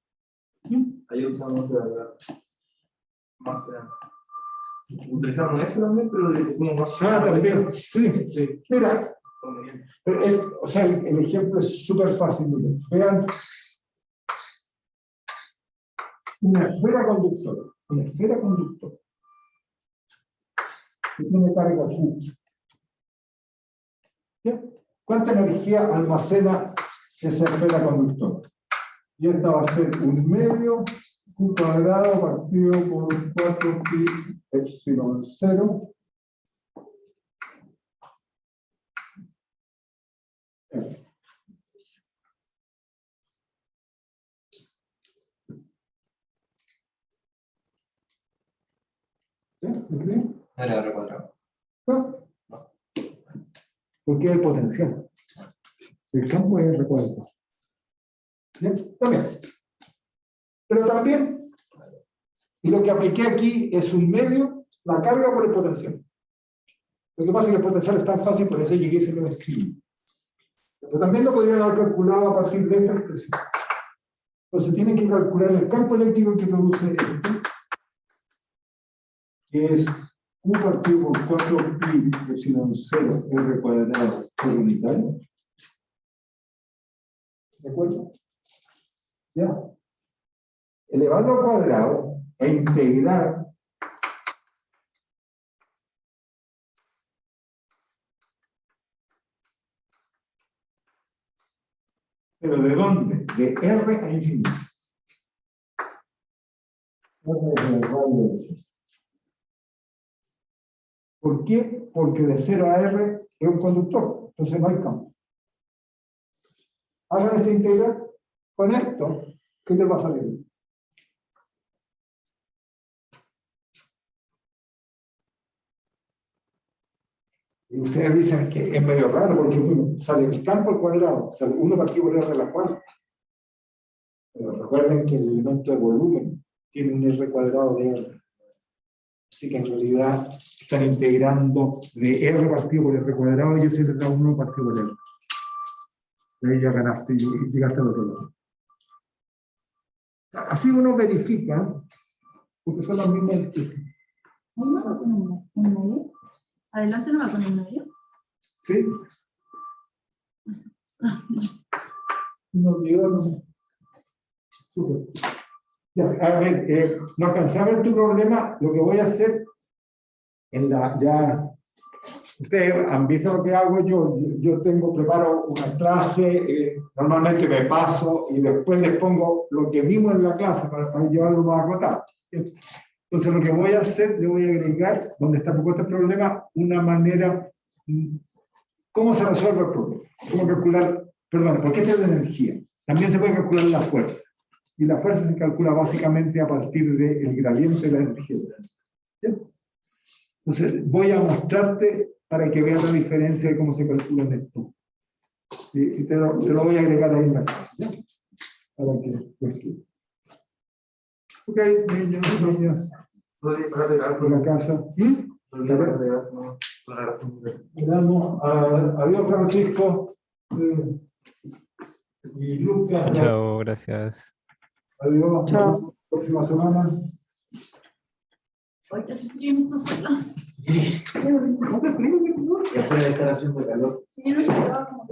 Hay otro no sé, ¿verdad? Más grande. Utilizamos eso también, pero le pusimos más. También, sí. Mira, o sea, el ejemplo es súper fácil. Vean, una esfera conductora, que tiene carga Q. ¿Ya? ¿Cuánta energía almacena esa esfera conductora? Y esta va a ser 1/2 Q cuadrado partido por 4pi epsilon 0. ¿Me creen? R cuadrado. No. Porque es el potencial. El campo es R cuadrado. ¿Bien? También. Pero también, y lo que apliqué aquí es 1/2 la carga por el potencial. Lo que pasa es que el potencial es tan fácil, por eso llegué y se lo escribí. Pero también lo podrían haber calculado a partir de esta expresión. Entonces tienen que calcular el campo eléctrico que produce esto, que es Q partido por 4pi epsilon 0 R cuadrado por unitario. ¿De acuerdo? Ya. Elevarlo al cuadrado e integrar ¿pero de dónde? De R a infinito. R es el radio de infinito. ¿Por qué? Porque de 0 a R es un conductor, entonces no hay campo. Hagan esta integral con esto, ¿qué te va a salir? Y ustedes dicen que es medio raro porque sale el campo al cuadrado, sale 1 partido por R a la cuarta. Pero recuerden que el elemento de volumen tiene un R cuadrado de R. Así que en realidad están integrando de R partido por R cuadrado y ese le da 1 partido por R. De ahí ya ganaste y llegaste al otro lado. Así uno verifica, porque son las mismas expresiones. ¿No me va con un medio? ¿Adelante no va con un medio? ¿Sí? No llegó, no sé. Súper. Ya, a ver, no alcancé a ver tu problema. Lo que voy a hacer en la ya. Ustedes han visto lo que hago yo preparo una clase, normalmente me paso y después les pongo lo que vimos en la clase para llevarlo más acotado. Entonces lo que voy a hacer, le voy a agregar, donde está propuesto el problema, una manera, ¿cómo se resuelve el problema? ¿Cómo calcular, perdón, porque esta es de energía? También se puede calcular la fuerza. Y la fuerza se calcula básicamente a partir del gradiente de la energía. ¿Sí? Entonces voy a mostrarte para que veas la diferencia de cómo se calcula en esto. Y te lo voy a agregar ahí en la casa, ¿ya? Para que lo estudies. Ok, niños, niñas, ¿Podría parar de dar por la casa. ¿Podría parar de dar una razón de... Miramos, adiós Francisco y Lucas. Chao, gracias. Adiós. Chao. Próxima semana. Hoy te sufrí en esta sala. Ya puede estar haciendo calor. Sí, yo me llevaba como